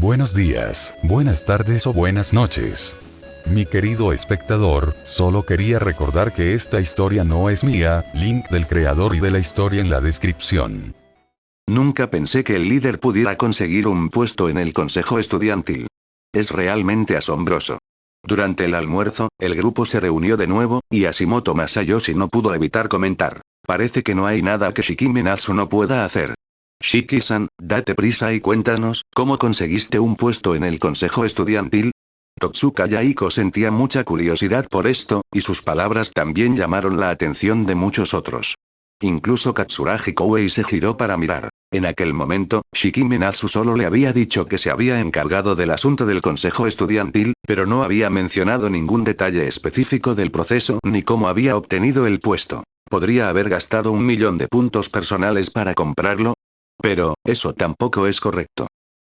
Buenos días, buenas tardes o buenas noches. Mi querido espectador, solo quería recordar que esta historia no es mía, link del creador y de la historia en la descripción. Nunca pensé que el líder pudiera conseguir un puesto en el consejo estudiantil. Es realmente asombroso. Durante el almuerzo, el grupo se reunió de nuevo, y Hashimoto Masayoshi no pudo evitar comentar. Parece que no hay nada que Shikime Natsu no pueda hacer. Shiki-san, date prisa y cuéntanos, ¿cómo conseguiste un puesto en el consejo estudiantil? Totsuka Yaiko sentía mucha curiosidad por esto, y sus palabras también llamaron la atención de muchos otros. Incluso Katsuragi Koei se giró para mirar. En aquel momento, Shikime Natsu solo le había dicho que se había encargado del asunto del consejo estudiantil, pero no había mencionado ningún detalle específico del proceso ni cómo había obtenido el puesto. ¿Podría haber gastado 1.000.000 de puntos personales para comprarlo? Pero, eso tampoco es correcto.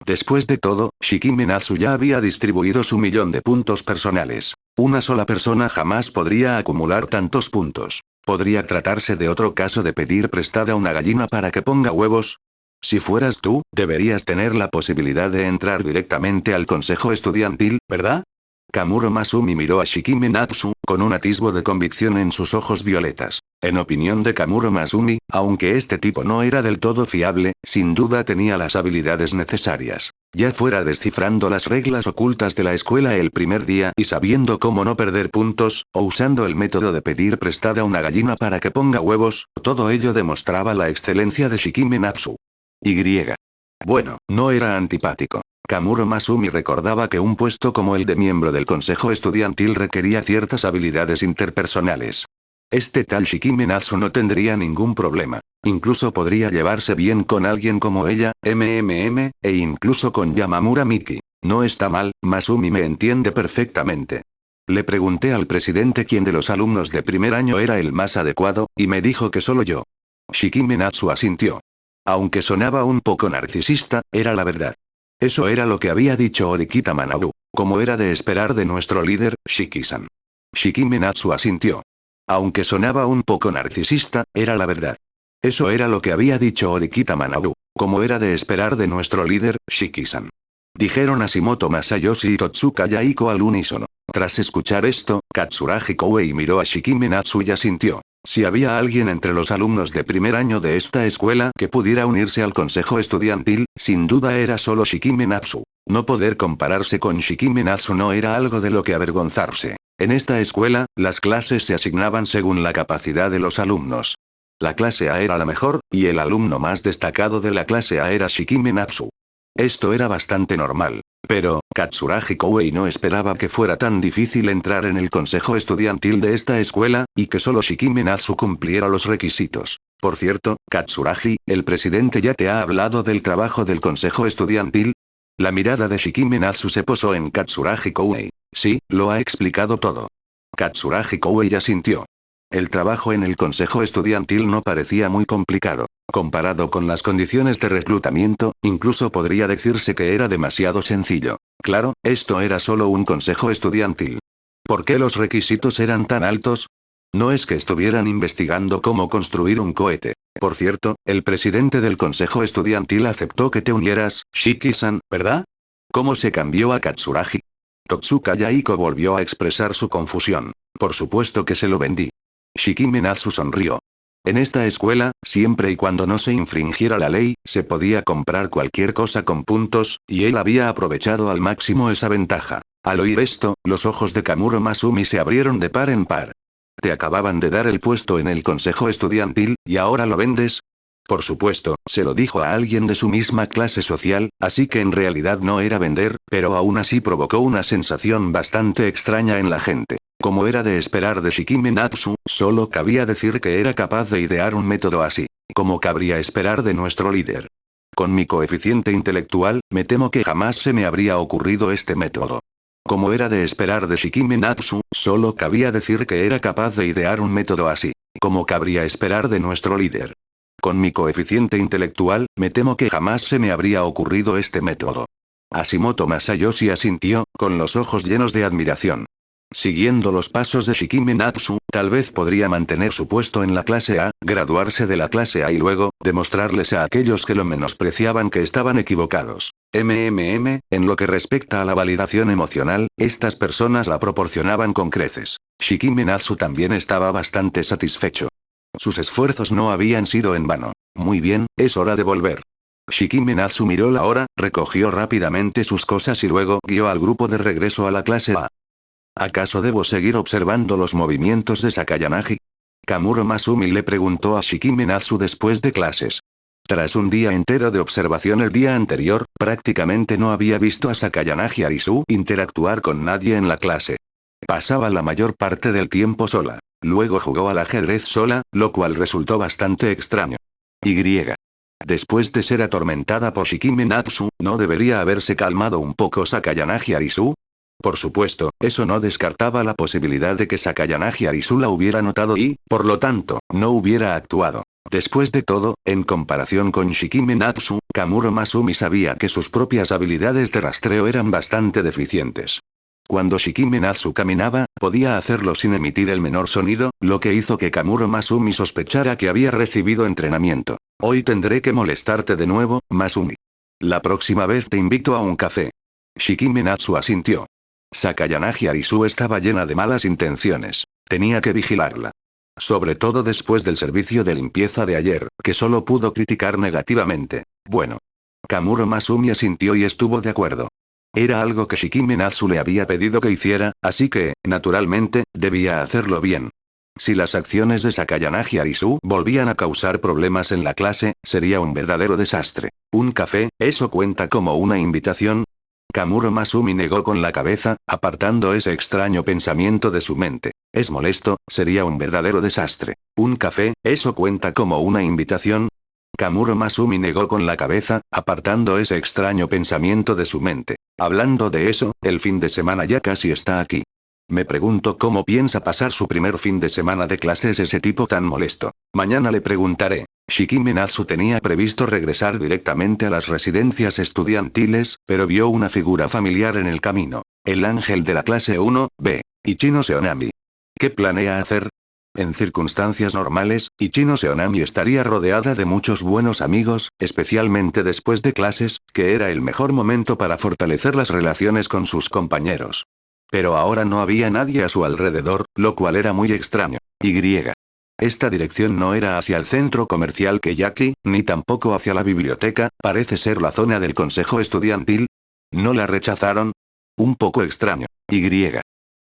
Después de todo, Shikime Natsu ya había distribuido su 1.000.000 de puntos personales. Una sola persona jamás podría acumular tantos puntos. ¿Podría tratarse de otro caso de pedir prestada una gallina para que ponga huevos? Si fueras tú, deberías tener la posibilidad de entrar directamente al consejo estudiantil, ¿verdad? Kamuro Masumi miró a Shikime Natsu, con un atisbo de convicción en sus ojos violetas. En opinión de Kamuro Masumi, aunque este tipo no era del todo fiable, sin duda tenía las habilidades necesarias. Ya fuera descifrando las reglas ocultas de la escuela el primer día y sabiendo cómo no perder puntos, o usando el método de pedir prestada una gallina para que ponga huevos, todo ello demostraba la excelencia de Shikime Natsu. Bueno, no era antipático. Kamuro Masumi recordaba que un puesto como el de miembro del consejo estudiantil requería ciertas habilidades interpersonales. Este tal Shikime Natsu no tendría ningún problema. Incluso podría llevarse bien con alguien como ella, e incluso con Yamamura Miki. No está mal, Masumi me entiende perfectamente. Le pregunté al presidente quién de los alumnos de primer año era el más adecuado, y me dijo que solo yo. Shikime Natsu asintió. Aunque sonaba un poco narcisista, era la verdad. Eso era lo que había dicho Orikita Manabu, como era de esperar de nuestro líder, Shiki-san. Shikime Natsu asintió. Aunque sonaba un poco narcisista, era la verdad. Eso era lo que había dicho Orikita Manabu, como era de esperar de nuestro líder, Shiki-san. Dijeron Hashimoto Masayoshi y Totsuka Yaiko al unísono. Tras escuchar esto, Katsuragi Koei miró a Shikime Natsu y asintió. Si había alguien entre los alumnos de primer año de esta escuela que pudiera unirse al consejo estudiantil, sin duda era solo Shikime Natsu. No poder compararse con Shikime Natsu no era algo de lo que avergonzarse. En esta escuela, las clases se asignaban según la capacidad de los alumnos. La clase A era la mejor, y el alumno más destacado de la clase A era Shikime Natsu. Esto era bastante normal. Pero, Katsuragi Koei no esperaba que fuera tan difícil entrar en el consejo estudiantil de esta escuela, y que solo Shikime Natsu cumpliera los requisitos. Por cierto, Katsuragi, el presidente ya te ha hablado del trabajo del consejo estudiantil. La mirada de Shikime Natsu se posó en Katsuragi Koei. Sí, lo ha explicado todo. Katsuragi Koei asintió. El trabajo en el consejo estudiantil no parecía muy complicado. Comparado con las condiciones de reclutamiento, incluso podría decirse que era demasiado sencillo. Claro, esto era solo un consejo estudiantil. ¿Por qué los requisitos eran tan altos? No es que estuvieran investigando cómo construir un cohete. Por cierto, el presidente del consejo estudiantil aceptó que te unieras, Shiki-san, ¿verdad? ¿Cómo se cambió a Katsuragi? Totsuka Yaiko volvió a expresar su confusión. Por supuesto que se lo vendí. Shikime Natsu sonrió. En esta escuela, siempre y cuando no se infringiera la ley, se podía comprar cualquier cosa con puntos, y él había aprovechado al máximo esa ventaja. Al oír esto, los ojos de Kamuro Masumi se abrieron de par en par. ¿Te acababan de dar el puesto en el consejo estudiantil, y ahora lo vendes? Por supuesto, se lo dijo a alguien de su misma clase social, así que en realidad no era vender, pero aún así provocó una sensación bastante extraña en la gente. Como era de esperar de Shikime Natsu, solo cabía decir que era capaz de idear un método así. Como cabría esperar de nuestro líder. Con mi coeficiente intelectual, me temo que jamás se me habría ocurrido este método. Como era de esperar de Shikime Natsu, solo cabía decir que era capaz de idear un método así. Como cabría esperar de nuestro líder. Con mi coeficiente intelectual, me temo que jamás se me habría ocurrido este método. Hashimoto Masayoshi asintió, con los ojos llenos de admiración. Siguiendo los pasos de Shikime Natsu, tal vez podría mantener su puesto en la clase A, graduarse de la clase A y luego, demostrarles a aquellos que lo menospreciaban que estaban equivocados. En lo que respecta a la validación emocional, estas personas la proporcionaban con creces. Shikime Natsu también estaba bastante satisfecho. Sus esfuerzos no habían sido en vano. Muy bien, es hora de volver. Shikime Natsu miró la hora, recogió rápidamente sus cosas y luego guió al grupo de regreso a la clase A. ¿Acaso debo seguir observando los movimientos de Sakayanagi? Kamuro Masumi le preguntó a Shikime Natsu después de clases. Tras un día entero de observación el día anterior, prácticamente no había visto a Sakayanagi Arisu interactuar con nadie en la clase. Pasaba la mayor parte del tiempo sola. Luego jugó al ajedrez sola, lo cual resultó bastante extraño. Después de ser atormentada por Shikime Natsu, ¿no debería haberse calmado un poco Sakayanagi Arisu? Por supuesto, eso no descartaba la posibilidad de que Sakayanagi Arisu la hubiera notado y, por lo tanto, no hubiera actuado. Después de todo, en comparación con Shikime Natsu, Kamuro Masumi sabía que sus propias habilidades de rastreo eran bastante deficientes. Cuando Shikime Natsu caminaba, podía hacerlo sin emitir el menor sonido, lo que hizo que Kamuro Masumi sospechara que había recibido entrenamiento. Hoy tendré que molestarte de nuevo, Masumi. La próxima vez te invito a un café. Shikime Natsu asintió. Sakayanagi Arisu estaba llena de malas intenciones. Tenía que vigilarla. Sobre todo después del servicio de limpieza de ayer, que solo pudo criticar negativamente. Bueno. Kamuro Masumi asintió y estuvo de acuerdo. Era algo que Shikime Natsu le había pedido que hiciera, así que, naturalmente, debía hacerlo bien. Si las acciones de Sakayanagi Arisu volvían a causar problemas en la clase, sería un verdadero desastre. ¿Un café, eso cuenta como una invitación? Kamuro Masumi negó con la cabeza, apartando ese extraño pensamiento de su mente. Es molesto, sería un verdadero desastre. ¿Un café, eso cuenta como una invitación? Kamuro Masumi negó con la cabeza, apartando ese extraño pensamiento de su mente. Hablando de eso, el fin de semana ya casi está aquí. Me pregunto cómo piensa pasar su primer fin de semana de clases ese tipo tan molesto. Mañana le preguntaré. Shikime Natsu tenía previsto regresar directamente a las residencias estudiantiles, pero vio una figura familiar en el camino. El ángel de la clase 1B. Ichino Seonami. ¿Qué planea hacer? En circunstancias normales, Ichino Seonami estaría rodeada de muchos buenos amigos, especialmente después de clases, que era el mejor momento para fortalecer las relaciones con sus compañeros. Pero ahora no había nadie a su alrededor, lo cual era muy extraño. Esta dirección no era hacia el centro comercial Keyaki, ni tampoco hacia la biblioteca, parece ser la zona del consejo estudiantil. ¿No la rechazaron? Un poco extraño.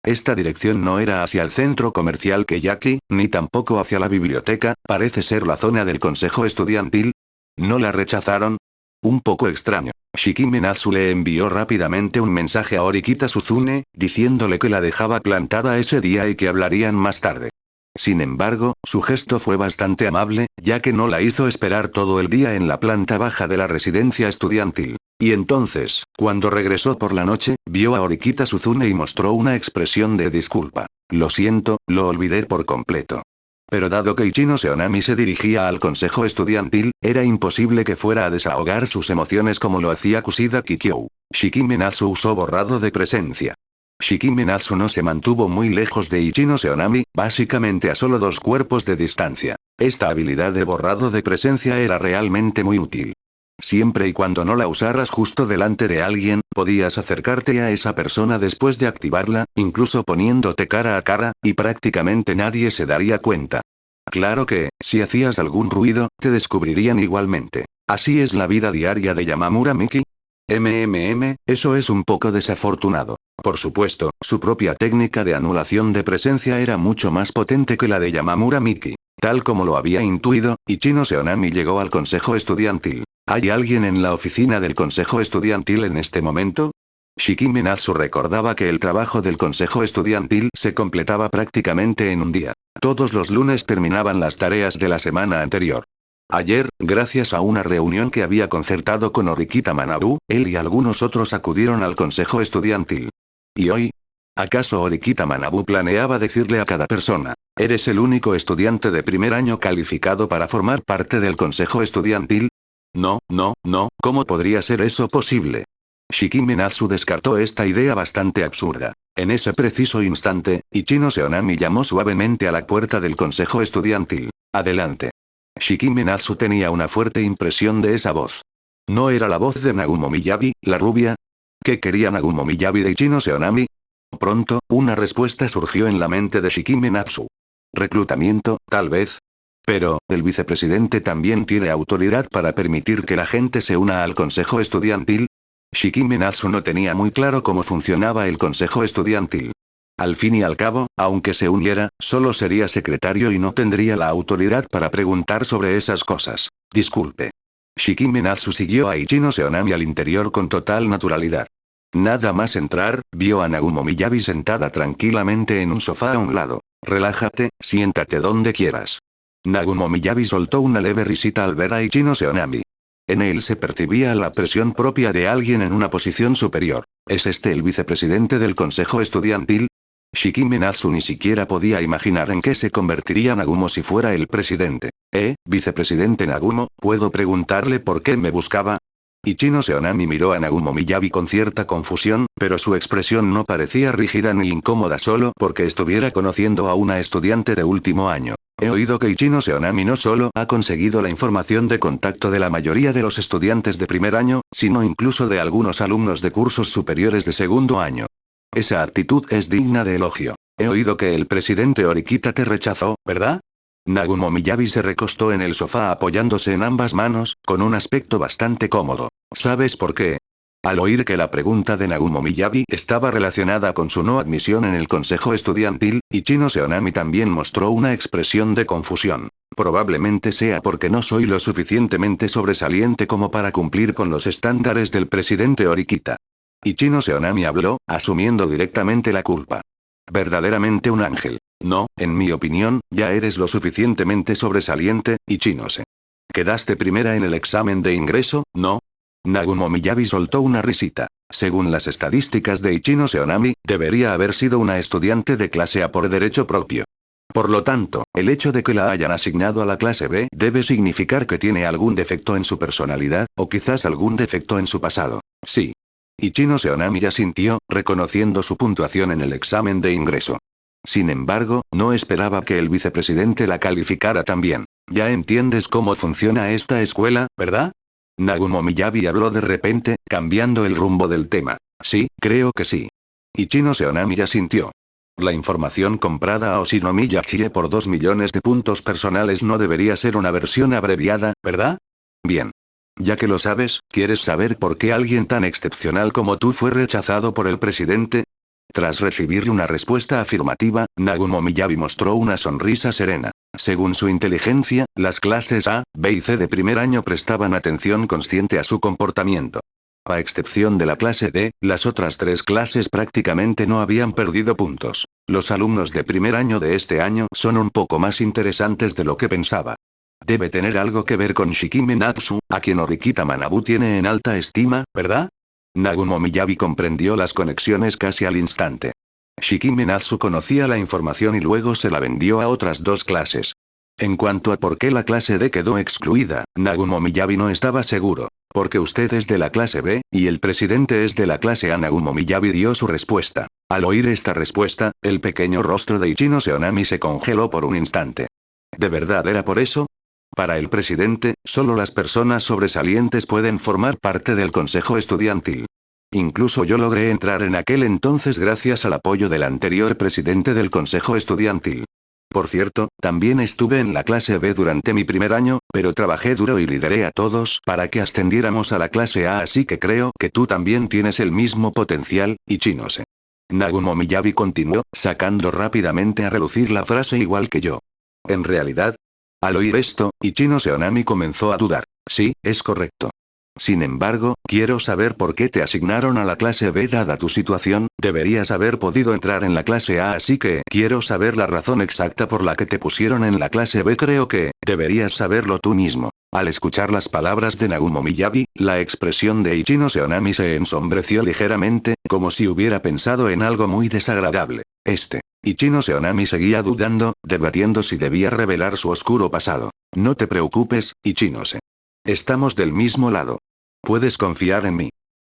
Esta dirección no era hacia el centro comercial Keyaki, ni tampoco hacia la biblioteca, parece ser la zona del consejo estudiantil. ¿No la rechazaron? Un poco extraño. Shikime Natsu le envió rápidamente un mensaje a Orikita Suzune, diciéndole que la dejaba plantada ese día y que hablarían más tarde. Sin embargo, su gesto fue bastante amable, ya que no la hizo esperar todo el día en la planta baja de la residencia estudiantil. Y entonces, cuando regresó por la noche, vio a Orikita Suzune y mostró una expresión de disculpa. Lo siento, lo olvidé por completo. Pero dado que Ichino Seonami se dirigía al consejo estudiantil, era imposible que fuera a desahogar sus emociones como lo hacía Kushida Kikyou. Shikime Natsu usó borrado de presencia. Shikime Natsu no se mantuvo muy lejos de Ichino Seonami, básicamente a solo 2 cuerpos de distancia. Esta habilidad de borrado de presencia era realmente muy útil. Siempre y cuando no la usaras justo delante de alguien, podías acercarte a esa persona después de activarla, incluso poniéndote cara a cara, y prácticamente nadie se daría cuenta. Claro que, si hacías algún ruido, te descubrirían igualmente. Así es la vida diaria de Yamamura Miki. Eso es un poco desafortunado. Por supuesto, su propia técnica de anulación de presencia era mucho más potente que la de Yamamura Miki. Tal como lo había intuido, Ichino Seonami llegó al consejo estudiantil. ¿Hay alguien en la oficina del consejo estudiantil en este momento? Shikime Natsu recordaba que el trabajo del consejo estudiantil se completaba prácticamente en un día. Todos los lunes terminaban las tareas de la semana anterior. Ayer, gracias a una reunión que había concertado con Orikita Manabu, él y algunos otros acudieron al consejo estudiantil. ¿Y hoy? ¿Acaso Orikita Manabu planeaba decirle a cada persona: eres el único estudiante de primer año calificado para formar parte del consejo estudiantil? No, ¿cómo podría ser eso posible? Shikime Natsu descartó esta idea bastante absurda. En ese preciso instante, Ichino Seonami llamó suavemente a la puerta del consejo estudiantil. Adelante. Shikime Natsu tenía una fuerte impresión de esa voz. ¿No era la voz de Nagumo Miyabi, la rubia? ¿Qué quería Nagumo Miyabi de Ichino Seonami? Pronto, una respuesta surgió en la mente de Shikime Natsu. Reclutamiento, tal vez. Pero, el vicepresidente también tiene autoridad para permitir que la gente se una al consejo estudiantil. Shikime Natsu no tenía muy claro cómo funcionaba el consejo estudiantil. Al fin y al cabo, aunque se uniera, solo sería secretario y no tendría la autoridad para preguntar sobre esas cosas. Disculpe. Shikime Natsu siguió a Ichino Seonami al interior con total naturalidad. Nada más entrar, vio a Nagumo Miyabi sentada tranquilamente en un sofá a un lado. Relájate, siéntate donde quieras. Nagumo Miyabi soltó una leve risita al ver a Ichino Seonami. En él se percibía la presión propia de alguien en una posición superior. ¿Es este el vicepresidente del consejo estudiantil? Shikime Natsu ni siquiera podía imaginar en qué se convertiría Nagumo si fuera el presidente. Vicepresidente Nagumo, ¿puedo preguntarle por qué me buscaba? Ichino Seonami miró a Nagumo Miyabi con cierta confusión, pero su expresión no parecía rígida ni incómoda solo porque estuviera conociendo a una estudiante de último año. He oído que Ichino Seonami no solo ha conseguido la información de contacto de la mayoría de los estudiantes de primer año, sino incluso de algunos alumnos de cursos superiores de segundo año. Esa actitud es digna de elogio. He oído que el presidente Horikita te rechazó, ¿verdad? Nagumo Miyabi se recostó en el sofá apoyándose en ambas manos, con un aspecto bastante cómodo. ¿Sabes por qué? Al oír que la pregunta de Nagumo Miyabi estaba relacionada con su no admisión en el consejo estudiantil, Ichino Seonami también mostró una expresión de confusión. Probablemente sea porque no soy lo suficientemente sobresaliente como para cumplir con los estándares del presidente Horikita. Ichino Seonami habló, asumiendo directamente la culpa. Verdaderamente un ángel. No, en mi opinión, ya eres lo suficientemente sobresaliente, Ichinose. ¿Quedaste primera en el examen de ingreso, no? Nagumo Miyabi soltó una risita. Según las estadísticas de Ichino Seonami, debería haber sido una estudiante de clase A por derecho propio. Por lo tanto, el hecho de que la hayan asignado a la clase B debe significar que tiene algún defecto en su personalidad, o quizás algún defecto en su pasado. Sí. Ichino Seonami asintió, reconociendo su puntuación en el examen de ingreso. Sin embargo, no esperaba que el vicepresidente la calificara tan bien. Ya entiendes cómo funciona esta escuela, ¿verdad? Nagumo Miyabi habló de repente, cambiando el rumbo del tema. Sí, creo que sí. Ichino Seonami asintió. La información comprada a Oshinomiya Chie por 2 millones de puntos personales no debería ser una versión abreviada, ¿verdad? Bien. Ya que lo sabes, ¿quieres saber por qué alguien tan excepcional como tú fue rechazado por el presidente? Tras recibir una respuesta afirmativa, Nagumo Miyabi mostró una sonrisa serena. Según su inteligencia, las clases A, B y C de primer año prestaban atención consciente a su comportamiento. A excepción de la clase D, las otras 3 clases prácticamente no habían perdido puntos. Los alumnos de primer año de este año son un poco más interesantes de lo que pensaba. Debe tener algo que ver con Shikime Natsu, a quien Horikita Manabu tiene en alta estima, ¿verdad? Nagumo Miyabi comprendió las conexiones casi al instante. Shikime Natsu conocía la información y luego se la vendió a otras 2 clases. En cuanto a por qué la clase D quedó excluida, Nagumo Miyabi no estaba seguro. Porque usted es de la clase B, y el presidente es de la clase A. Nagumo Miyabi dio su respuesta. Al oír esta respuesta, el pequeño rostro de Ichino Seonami se congeló por un instante. ¿De verdad era por eso? Para el presidente, solo las personas sobresalientes pueden formar parte del consejo estudiantil. Incluso yo logré entrar en aquel entonces gracias al apoyo del anterior presidente del consejo estudiantil. Por cierto, también estuve en la clase B durante mi primer año, pero trabajé duro y lideré a todos para que ascendiéramos a la clase A, así que creo que tú también tienes el mismo potencial, Ichinose. Nagumo Miyabi continuó, sacando rápidamente a relucir la frase igual que yo. En realidad, al oír esto, Ichino Seonami comenzó a dudar. Sí, es correcto. Sin embargo, quiero saber por qué te asignaron a la clase B dada tu situación, deberías haber podido entrar en la clase A, así que quiero saber la razón exacta por la que te pusieron en la clase B. Creo que deberías saberlo tú mismo. Al escuchar las palabras de Nagumo Miyabi, la expresión de Ichino Seonami se ensombreció ligeramente, como si hubiera pensado en algo muy desagradable. Ichino Seonami seguía dudando, debatiendo si debía revelar su oscuro pasado. No te preocupes, Ichinose. Estamos del mismo lado. Puedes confiar en mí.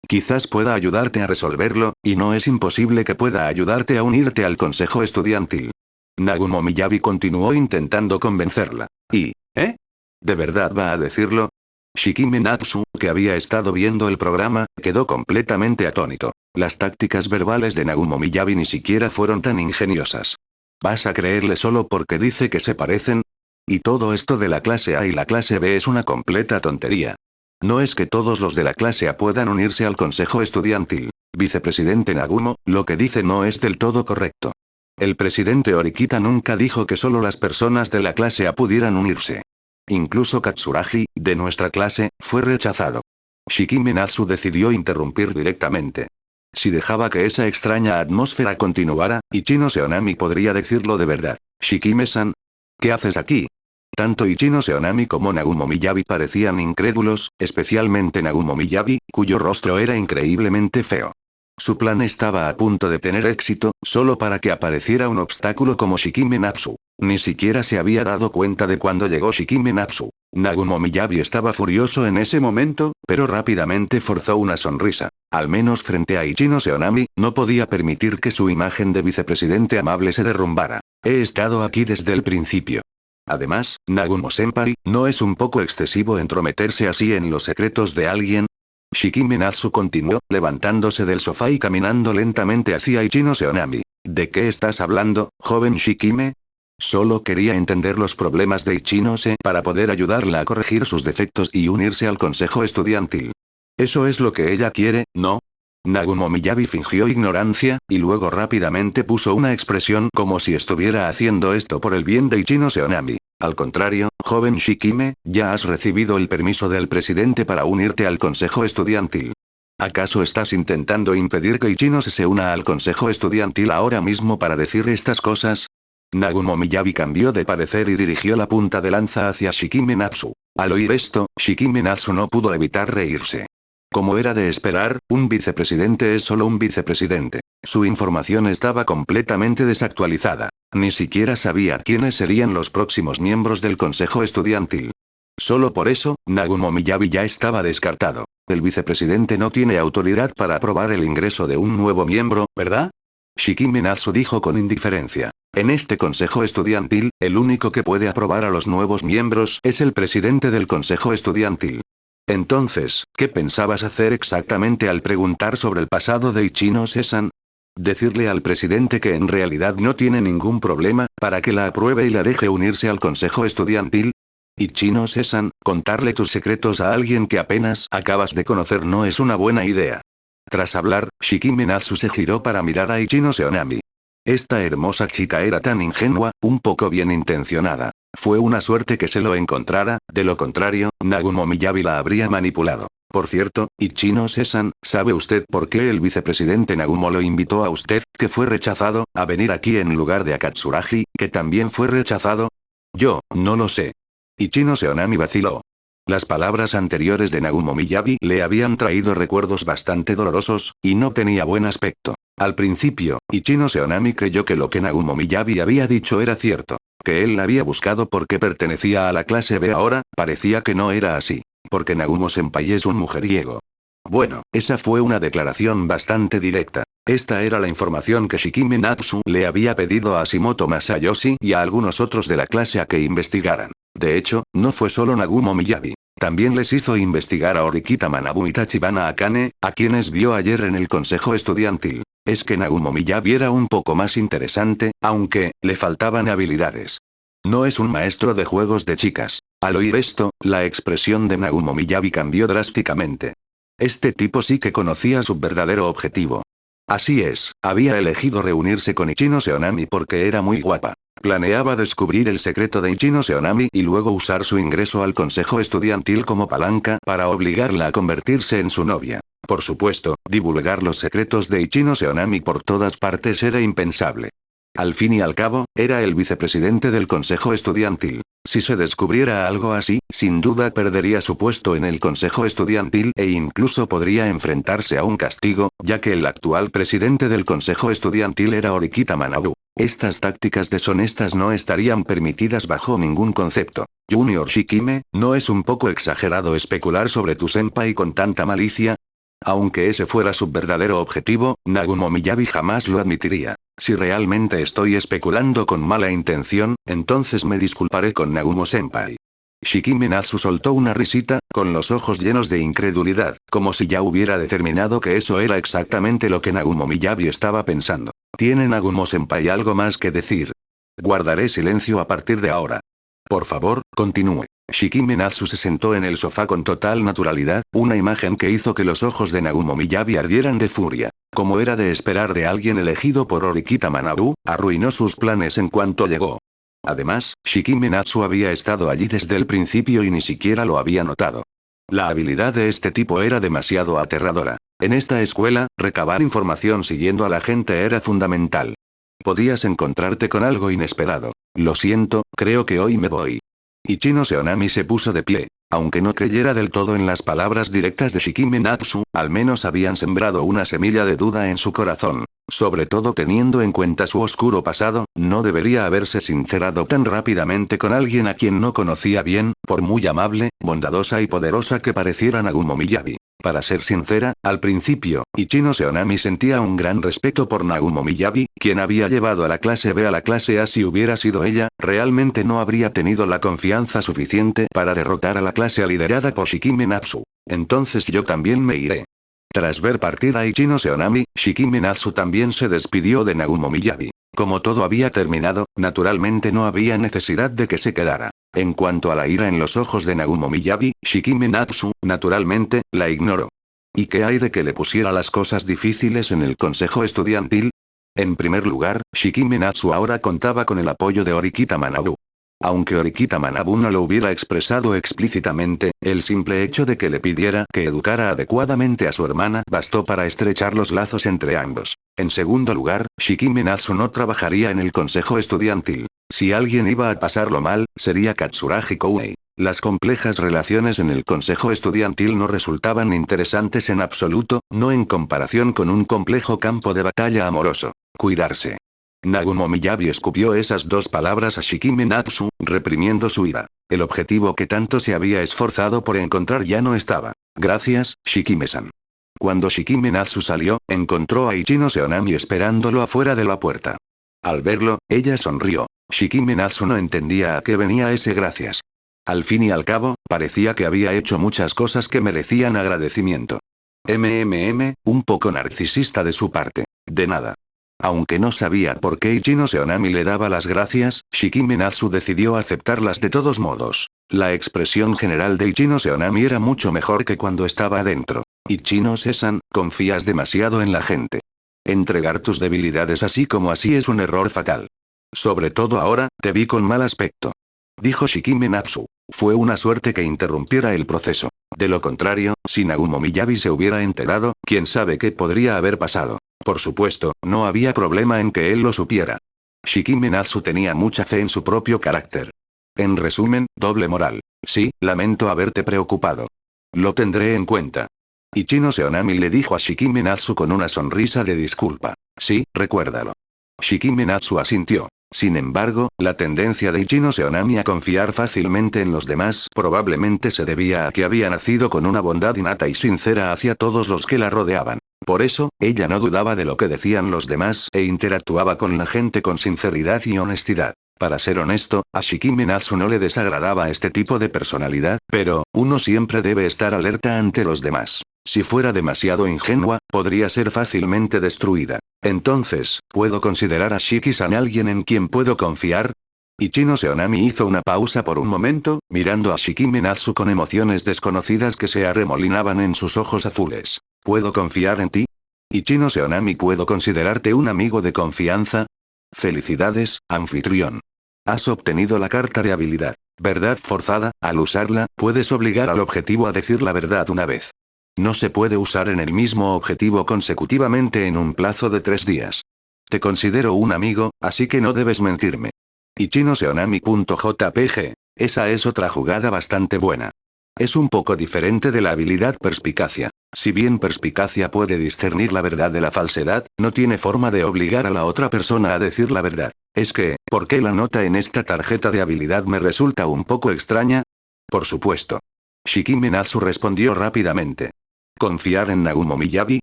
Quizás pueda ayudarte a resolverlo, y no es imposible que pueda ayudarte a unirte al consejo estudiantil. Nagumo Miyabi continuó intentando convencerla. ¿De verdad va a decirlo? Shikime Natsu, que había estado viendo el programa, quedó completamente atónito. Las tácticas verbales de Nagumo Miyabi ni siquiera fueron tan ingeniosas. ¿Vas a creerle solo porque dice que se parecen? Y todo esto de la clase A y la clase B es una completa tontería. No es que todos los de la clase A puedan unirse al consejo estudiantil. Vicepresidente Nagumo, lo que dice no es del todo correcto. El presidente Horikita nunca dijo que solo las personas de la clase A pudieran unirse. Incluso Katsuragi, de nuestra clase, fue rechazado. Shikime Natsu decidió interrumpir directamente. Si dejaba que esa extraña atmósfera continuara, Ichino Seonami podría decirlo de verdad. Shikime-san, ¿qué haces aquí? Tanto Ichino Seonami como Nagumo Miyabi parecían incrédulos, especialmente Nagumo Miyabi, cuyo rostro era increíblemente feo. Su plan estaba a punto de tener éxito, solo para que apareciera un obstáculo como Shikime Natsu. Ni siquiera se había dado cuenta de cuando llegó Shikime Natsu. Nagumo Miyabi estaba furioso en ese momento, pero rápidamente forzó una sonrisa. Al menos frente a Ichino Seonami, no podía permitir que su imagen de vicepresidente amable se derrumbara. He estado aquí desde el principio. Además, Nagumo-senpai, ¿no es un poco excesivo entrometerse así en los secretos de alguien? Shikime Natsu continuó, levantándose del sofá y caminando lentamente hacia Ichino Seonami. ¿De qué estás hablando, joven Shikime? Solo quería entender los problemas de Ichinose para poder ayudarla a corregir sus defectos y unirse al consejo estudiantil. Eso es lo que ella quiere, ¿no? Nagumo Miyabi fingió ignorancia, y luego rápidamente puso una expresión como si estuviera haciendo esto por el bien de Ichino Seonami. Al contrario, joven Shikime, ya has recibido el permiso del presidente para unirte al consejo estudiantil. ¿Acaso estás intentando impedir que Ichinose se una al consejo estudiantil ahora mismo para decir estas cosas? Nagumo Miyabi cambió de parecer y dirigió la punta de lanza hacia Shikime Natsu. Al oír esto, Shikime Natsu no pudo evitar reírse. Como era de esperar, un vicepresidente es solo un vicepresidente. Su información estaba completamente desactualizada. Ni siquiera sabía quiénes serían los próximos miembros del consejo estudiantil. Solo por eso, Nagumo Miyabi ya estaba descartado. El vicepresidente no tiene autoridad para aprobar el ingreso de un nuevo miembro, ¿verdad? Shikime Natsu dijo con indiferencia. En este consejo estudiantil, el único que puede aprobar a los nuevos miembros es el presidente del consejo estudiantil. Entonces, ¿qué pensabas hacer exactamente al preguntar sobre el pasado de Ichinose-san? Decirle al presidente que en realidad no tiene ningún problema, para que la apruebe y la deje unirse al consejo estudiantil. Ichinose-san, contarle tus secretos a alguien que apenas acabas de conocer no es una buena idea. Tras hablar, Shikime Natsu se giró para mirar a Ichino Seonami. Esta hermosa chica era tan ingenua, un poco bien intencionada. Fue una suerte que se lo encontrara, de lo contrario, Nagumo Miyabi la habría manipulado. Por cierto, Ichinose-san, ¿sabe usted por qué el vicepresidente Nagumo lo invitó a usted, que fue rechazado, a venir aquí en lugar de a Katsuragi, que también fue rechazado? Yo, no lo sé. Ichino Seonami vaciló. Las palabras anteriores de Nagumo Miyabi le habían traído recuerdos bastante dolorosos, y no tenía buen aspecto. Al principio, Ichino Seonami creyó que lo que Nagumo Miyabi había dicho era cierto. Que él la había buscado porque pertenecía a la clase B. Ahora, parecía que no era así. Porque Nagumo-senpai es un mujeriego. Bueno, esa fue una declaración bastante directa. Esta era la información que Shikime Natsu le había pedido a Hashimoto Masayoshi y a algunos otros de la clase a que investigaran. De hecho, no fue solo Nagumo Miyabi. También les hizo investigar a Horikita Manabu y Tachibana Akane, a quienes vio ayer en el consejo estudiantil. Es que Nagumo Miyabi era un poco más interesante, aunque, le faltaban habilidades. No es un maestro de juegos de chicas. Al oír esto, la expresión de Nagumo Miyabi cambió drásticamente. Este tipo sí que conocía su verdadero objetivo. Así es, había elegido reunirse con Ichino Seonami porque era muy guapa. Planeaba descubrir el secreto de Ichino Seonami y luego usar su ingreso al consejo estudiantil como palanca para obligarla a convertirse en su novia. Por supuesto, divulgar los secretos de Ichino Seonami por todas partes era impensable. Al fin y al cabo, era el vicepresidente del consejo estudiantil. Si se descubriera algo así, sin duda perdería su puesto en el consejo estudiantil e incluso podría enfrentarse a un castigo, ya que el actual presidente del consejo estudiantil era Horikita Manabu. Estas tácticas deshonestas no estarían permitidas bajo ningún concepto. Junior Shikime, ¿no es un poco exagerado especular sobre tu senpai con tanta malicia? Aunque ese fuera su verdadero objetivo, Nagumo Miyabi jamás lo admitiría. Si realmente estoy especulando con mala intención, entonces me disculparé con Nagumo-senpai. Shikime Natsu soltó una risita, con los ojos llenos de incredulidad, como si ya hubiera determinado que eso era exactamente lo que Nagumo Miyabi estaba pensando. ¿Tiene Nagumo-senpai algo más que decir? Guardaré silencio a partir de ahora. Por favor, continúe. Shikime Natsu se sentó en el sofá con total naturalidad, una imagen que hizo que los ojos de Nagumo Miyabi ardieran de furia. Como era de esperar de alguien elegido por Orikita Manabu, arruinó sus planes en cuanto llegó. Además, Shikime Natsu había estado allí desde el principio y ni siquiera lo había notado. La habilidad de este tipo era demasiado aterradora. En esta escuela, recabar información siguiendo a la gente era fundamental. Podías encontrarte con algo inesperado. Lo siento, creo que hoy me voy. Ichino Seonami se puso de pie. Aunque no creyera del todo en las palabras directas de Shikime Natsu, al menos habían sembrado una semilla de duda en su corazón. Sobre todo teniendo en cuenta su oscuro pasado, no debería haberse sincerado tan rápidamente con alguien a quien no conocía bien, por muy amable, bondadosa y poderosa que pareciera Nagumo Miyabi. Para ser sincera, al principio, Ichino Seonami sentía un gran respeto por Nagumo Miyabi, quien había llevado a la clase B a la clase A. Si hubiera sido ella, realmente no habría tenido la confianza suficiente para derrotar a la clase A liderada por Shikime Natsu. Entonces yo también me iré. Tras ver partir a Ichino Seonami, Shikime Natsu también se despidió de Nagumo Miyabi. Como todo había terminado, naturalmente no había necesidad de que se quedara. En cuanto a la ira en los ojos de Nagumo Miyabi, Shikime Natsu, naturalmente, la ignoró. ¿Y qué hay de que le pusiera las cosas difíciles en el consejo estudiantil? En primer lugar, Shikime Natsu ahora contaba con el apoyo de Orikita Manabu. Aunque Orikita Manabu no lo hubiera expresado explícitamente, el simple hecho de que le pidiera que educara adecuadamente a su hermana bastó para estrechar los lazos entre ambos. En segundo lugar, Shikime Natsu no trabajaría en el consejo estudiantil. Si alguien iba a pasarlo mal, sería Katsuragi Kounei. Las complejas relaciones en el consejo estudiantil no resultaban interesantes en absoluto, no en comparación con un complejo campo de batalla amoroso. Cuidarse. Nagumo Miyabi escupió esas dos palabras a Shikime Natsu, reprimiendo su ira. El objetivo que tanto se había esforzado por encontrar ya no estaba. Gracias, Shikime-san. Cuando Shikime Natsu salió, encontró a Ichino Seonami esperándolo afuera de la puerta. Al verlo, ella sonrió. Shikime Natsu no entendía a qué venía ese gracias. Al fin y al cabo, parecía que había hecho muchas cosas que merecían agradecimiento. Un poco narcisista de su parte. De nada. Aunque no sabía por qué Ichino Seonami le daba las gracias, Shikime Natsu decidió aceptarlas de todos modos. La expresión general de Ichino Seonami era mucho mejor que cuando estaba adentro. Ichino-san, confías demasiado en la gente. Entregar tus debilidades así como así es un error fatal. Sobre todo ahora, te vi con mal aspecto. Dijo Shikime Natsu. Fue una suerte que interrumpiera el proceso. De lo contrario, si Nagumo Miyabi se hubiera enterado, quién sabe qué podría haber pasado. Por supuesto, no había problema en que él lo supiera. Shikime Natsu tenía mucha fe en su propio carácter. En resumen, doble moral. Sí, lamento haberte preocupado. Lo tendré en cuenta. Ichino Seonami le dijo a Shikime Natsu con una sonrisa de disculpa. Sí, recuérdalo. Shikime Natsu asintió. Sin embargo, la tendencia de Ichino Seonami a confiar fácilmente en los demás probablemente se debía a que había nacido con una bondad innata y sincera hacia todos los que la rodeaban. Por eso, ella no dudaba de lo que decían los demás e interactuaba con la gente con sinceridad y honestidad. Para ser honesto, a Shikime Natsu no le desagradaba este tipo de personalidad, pero, uno siempre debe estar alerta ante los demás. Si fuera demasiado ingenua, podría ser fácilmente destruida. Entonces, ¿puedo considerar a Shiki-san alguien en quien puedo confiar? Ichino Seonami hizo una pausa por un momento, mirando a Shikime Natsu con emociones desconocidas que se arremolinaban en sus ojos azules. ¿Puedo confiar en ti? Ichino Seonami, ¿puedo considerarte un amigo de confianza? Felicidades, anfitrión. Has obtenido la carta de habilidad. Verdad forzada, al usarla, puedes obligar al objetivo a decir la verdad una vez. No se puede usar en el mismo objetivo consecutivamente en un plazo de 3 días. Te considero un amigo, así que no debes mentirme. Ichino Seonami.jpg. Esa es otra jugada bastante buena. Es un poco diferente de la habilidad perspicacia. Si bien perspicacia puede discernir la verdad de la falsedad, no tiene forma de obligar a la otra persona a decir la verdad. Es que, ¿por qué la nota en esta tarjeta de habilidad me resulta un poco extraña? Por supuesto. Shikime Natsu respondió rápidamente. ¿Confiar en Nagumo Miyabi?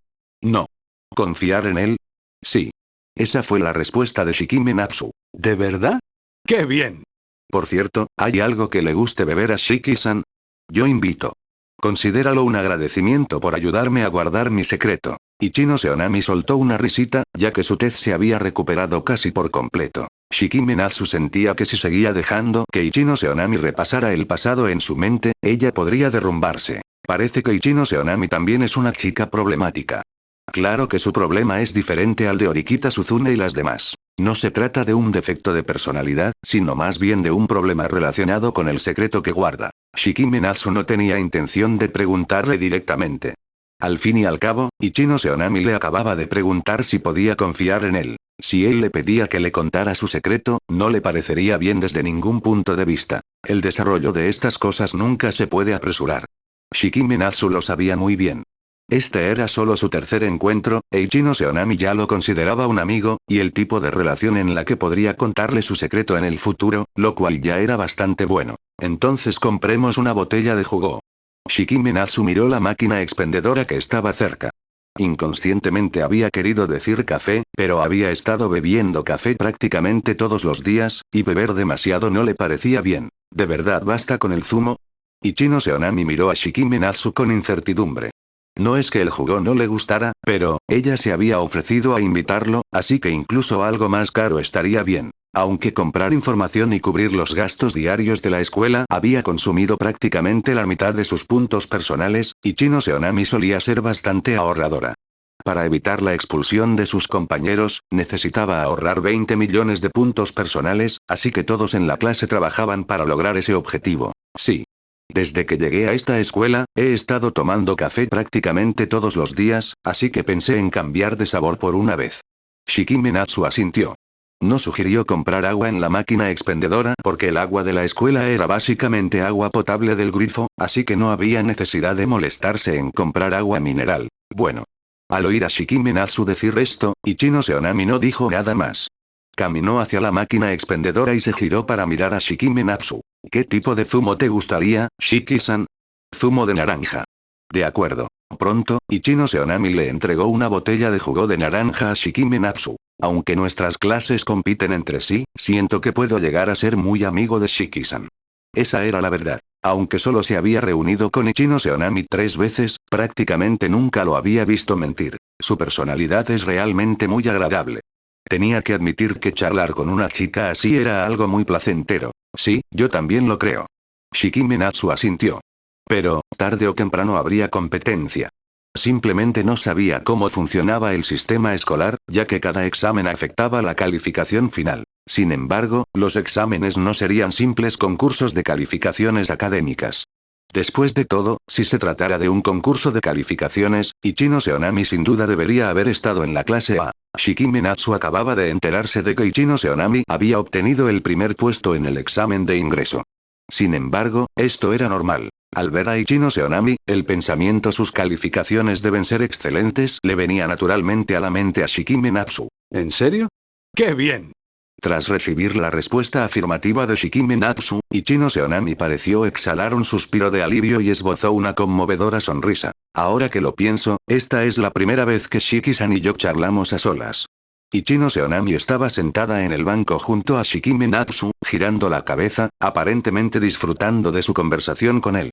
No. ¿Confiar en él? Sí. Esa fue la respuesta de Shikime Natsu. ¿De verdad? ¡Qué bien! Por cierto, ¿hay algo que le guste beber a Shiki-san? Yo invito. Considéralo un agradecimiento por ayudarme a guardar mi secreto. Ichino Seonami soltó una risita, ya que su tez se había recuperado casi por completo. Shikime Natsu sentía que si seguía dejando que Ichino Seonami repasara el pasado en su mente, ella podría derrumbarse. Parece que Ichino Seonami también es una chica problemática. Claro que su problema es diferente al de Orikita Suzune y las demás. No se trata de un defecto de personalidad, sino más bien de un problema relacionado con el secreto que guarda. Shikime Natsu no tenía intención de preguntarle directamente. Al fin y al cabo, Ichino Seonami le acababa de preguntar si podía confiar en él. Si él le pedía que le contara su secreto, no le parecería bien desde ningún punto de vista. El desarrollo de estas cosas nunca se puede apresurar. Shikime Natsu lo sabía muy bien. Este era solo su tercer encuentro, e Ichino Seonami ya lo consideraba un amigo, y el tipo de relación en la que podría contarle su secreto en el futuro, lo cual ya era bastante bueno. Entonces compremos una botella de jugo. Shikime Natsu miró la máquina expendedora que estaba cerca. Inconscientemente había querido decir café, pero había estado bebiendo café prácticamente todos los días, y beber demasiado no le parecía bien. ¿De verdad basta con el zumo? Ichino Seonami miró a Shikime Natsu con incertidumbre. No es que el jugo no le gustara, pero ella se había ofrecido a invitarlo, así que incluso algo más caro estaría bien. Aunque comprar información y cubrir los gastos diarios de la escuela había consumido prácticamente la mitad de sus puntos personales, Ichino Seonami solía ser bastante ahorradora. Para evitar la expulsión de sus compañeros, necesitaba ahorrar 20 millones de puntos personales, así que todos en la clase trabajaban para lograr ese objetivo. Sí. Desde que llegué a esta escuela, he estado tomando café prácticamente todos los días, así que pensé en cambiar de sabor por una vez. Shikime Natsu asintió. No sugirió comprar agua en la máquina expendedora porque el agua de la escuela era básicamente agua potable del grifo, así que no había necesidad de molestarse en comprar agua mineral. Bueno. Al oír a Shikime Natsu decir esto, Ichino Seonami no dijo nada más. Caminó hacia la máquina expendedora y se giró para mirar a Shikime Natsu. ¿Qué tipo de zumo te gustaría, Shiki-san? Zumo de naranja. De acuerdo. Pronto, Ichino Seonami le entregó una botella de jugo de naranja a Shikime Natsu. Aunque nuestras clases compiten entre sí, siento que puedo llegar a ser muy amigo de Shiki-san. Esa era la verdad. Aunque solo se había reunido con Ichino Seonami 3 veces, prácticamente nunca lo había visto mentir. Su personalidad es realmente muy agradable. Tenía que admitir que charlar con una chica así era algo muy placentero. Sí, yo también lo creo. Shikime Natsu asintió. Pero, tarde o temprano habría competencia. Simplemente no sabía cómo funcionaba el sistema escolar, ya que cada examen afectaba la calificación final. Sin embargo, los exámenes no serían simples concursos de calificaciones académicas. Después de todo, si se tratara de un concurso de calificaciones, Ichino Seonami sin duda debería haber estado en la clase A. Shikime Natsu acababa de enterarse de que Ichino Seonami había obtenido el primer puesto en el examen de ingreso. Sin embargo, esto era normal. Al ver a Ichino Seonami, el pensamiento sus calificaciones deben ser excelentes le venía naturalmente a la mente a Shikime Natsu. ¿En serio? ¡Qué bien! Tras recibir la respuesta afirmativa de Shikime Natsu, Ichino Seonami pareció exhalar un suspiro de alivio y esbozó una conmovedora sonrisa. Ahora que lo pienso, esta es la primera vez que Shiki-san y yo charlamos a solas. Ichino Seonami estaba sentada en el banco junto a Shikime Natsu, girando la cabeza, aparentemente disfrutando de su conversación con él.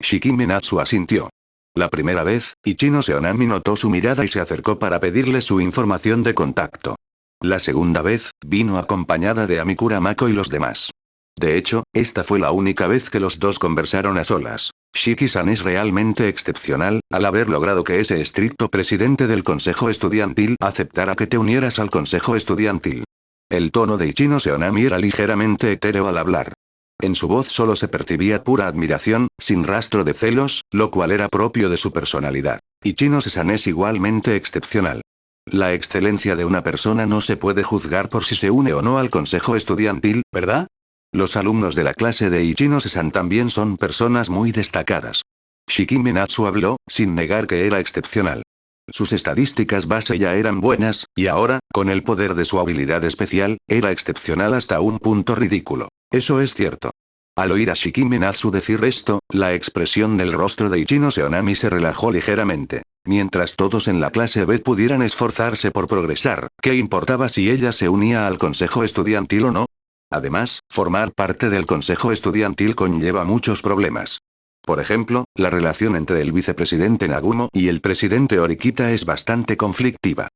Shikime Natsu asintió. La primera vez, Ichino Seonami notó su mirada y se acercó para pedirle su información de contacto. La segunda vez, vino acompañada de Amikura Mako y los demás. De hecho, esta fue la única vez que los dos conversaron a solas. Shiki-san es realmente excepcional, al haber logrado que ese estricto presidente del consejo estudiantil aceptara que te unieras al consejo estudiantil. El tono de Ichino Seonami era ligeramente etéreo al hablar. En su voz solo se percibía pura admiración, sin rastro de celos, lo cual era propio de su personalidad. Ichino-san es igualmente excepcional. La excelencia de una persona no se puede juzgar por si se une o no al consejo estudiantil, ¿verdad? Los alumnos de la clase de Ichino-san también son personas muy destacadas. Shikime Natsu habló, sin negar que era excepcional. Sus estadísticas base ya eran buenas, y ahora, con el poder de su habilidad especial, era excepcional hasta un punto ridículo. Eso es cierto. Al oír a Shikime Natsu decir esto, la expresión del rostro de Ichino Seonami se relajó ligeramente. Mientras todos en la clase B pudieran esforzarse por progresar, ¿qué importaba si ella se unía al consejo estudiantil o no? Además, formar parte del consejo estudiantil conlleva muchos problemas. Por ejemplo, la relación entre el vicepresidente Nagumo y el presidente Horikita es bastante conflictiva.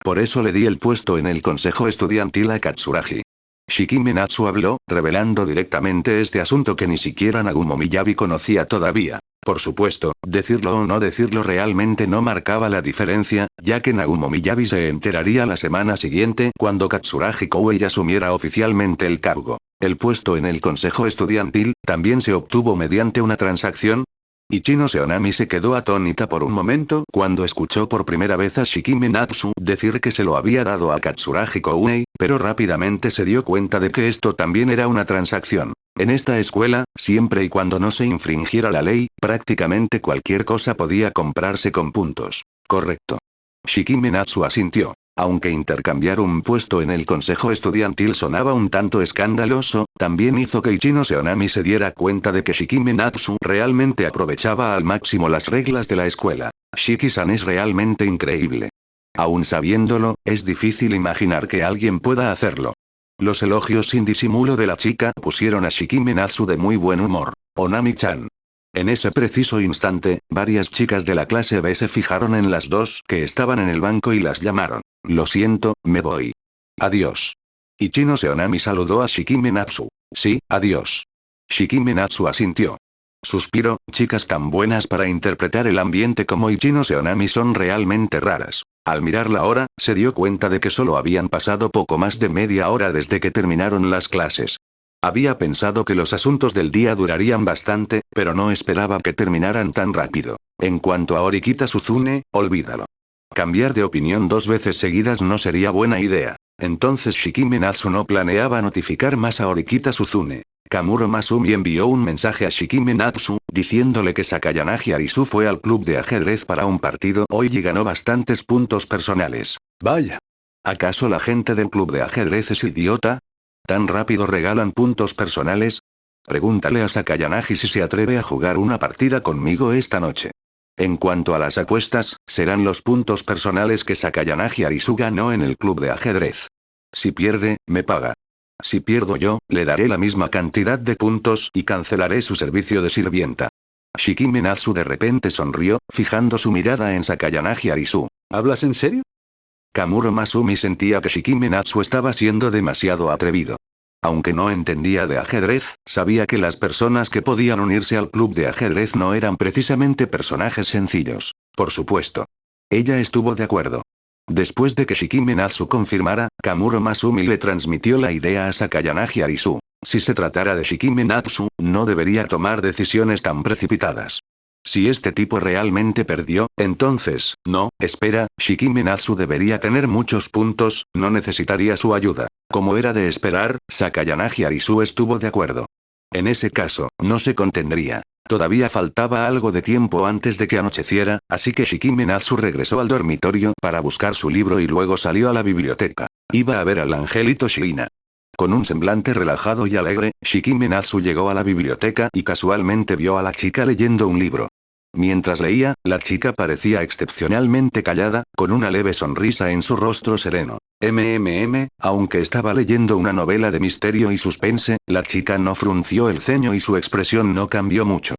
Por eso le di el puesto en el consejo estudiantil a Katsuragi. Shikime Natsu habló, revelando directamente este asunto que ni siquiera Nagumo Miyabi conocía todavía. Por supuesto, decirlo o no decirlo realmente no marcaba la diferencia, ya que Nagumo Miyabi se enteraría la semana siguiente cuando Katsuragi Koei asumiera oficialmente el cargo. El puesto en el consejo estudiantil también se obtuvo mediante una transacción. Ichino Seonami se quedó atónita por un momento cuando escuchó por primera vez a Shikime Natsu decir que se lo había dado a Katsuragi Koei, pero rápidamente se dio cuenta de que esto también era una transacción. En esta escuela, siempre y cuando no se infringiera la ley, prácticamente cualquier cosa podía comprarse con puntos. Correcto. Shikime Natsu asintió. Aunque intercambiar un puesto en el consejo estudiantil sonaba un tanto escandaloso, también hizo que Ichino Seonami se diera cuenta de que Shikime Natsu realmente aprovechaba al máximo las reglas de la escuela. Shiki-san es realmente increíble. Aún sabiéndolo, es difícil imaginar que alguien pueda hacerlo. Los elogios sin disimulo de la chica pusieron a Shikime Natsu de muy buen humor. Onami-chan. En ese preciso instante, varias chicas de la clase B se fijaron en las dos que estaban en el banco y las llamaron. Lo siento, me voy. Adiós. Ichino Seonami saludó a Shikime Natsu. Sí, adiós. Shikime Natsu asintió. Suspiro, chicas tan buenas para interpretar el ambiente como Ichino Seonami son realmente raras. Al mirar la hora, se dio cuenta de que solo habían pasado poco más de media hora desde que terminaron las clases. Había pensado que los asuntos del día durarían bastante, pero no esperaba que terminaran tan rápido. En cuanto a Horikita Suzune, olvídalo. Cambiar de opinión 2 veces seguidas no sería buena idea. Entonces Shikime Natsu no planeaba notificar más a Horikita Suzune. Kamuro Masumi envió un mensaje a Shikime Natsu, diciéndole que Sakayanagi Arisu fue al club de ajedrez para un partido hoy y ganó bastantes puntos personales. Vaya. ¿Acaso la gente del club de ajedrez es idiota? ¿Tan rápido regalan puntos personales? Pregúntale a Sakayanagi si se atreve a jugar una partida conmigo esta noche. En cuanto a las apuestas, serán los puntos personales que Sakayanagi Arisu ganó en el club de ajedrez. Si pierde, me paga. Si pierdo yo, le daré la misma cantidad de puntos y cancelaré su servicio de sirvienta. Shikime Natsu de repente sonrió, fijando su mirada en Sakayanagi Arisu. ¿Hablas en serio? Kamuro Masumi sentía que Shikime Natsu estaba siendo demasiado atrevido. Aunque no entendía de ajedrez, sabía que las personas que podían unirse al club de ajedrez no eran precisamente personajes sencillos. Por supuesto. Ella estuvo de acuerdo. Después de que Shikime Natsu confirmara, Kamuro Masumi le transmitió la idea a Sakayanagi Arisu. Si se tratara de Shikime Natsu, no debería tomar decisiones tan precipitadas. Si este tipo realmente perdió, entonces, no, espera, Shikime Natsu debería tener muchos puntos, no necesitaría su ayuda. Como era de esperar, Sakayanagi Arisu estuvo de acuerdo. En ese caso, no se contendría. Todavía faltaba algo de tiempo antes de que anocheciera, así que Shikime Natsu regresó al dormitorio para buscar su libro y luego salió a la biblioteca. Iba a ver al angelito Shiina. Con un semblante relajado y alegre, Shikime Natsu llegó a la biblioteca y casualmente vio a la chica leyendo un libro. Mientras leía, la chica parecía excepcionalmente callada, con una leve sonrisa en su rostro sereno. Aunque estaba leyendo una novela de misterio y suspense, la chica no frunció el ceño y su expresión no cambió mucho.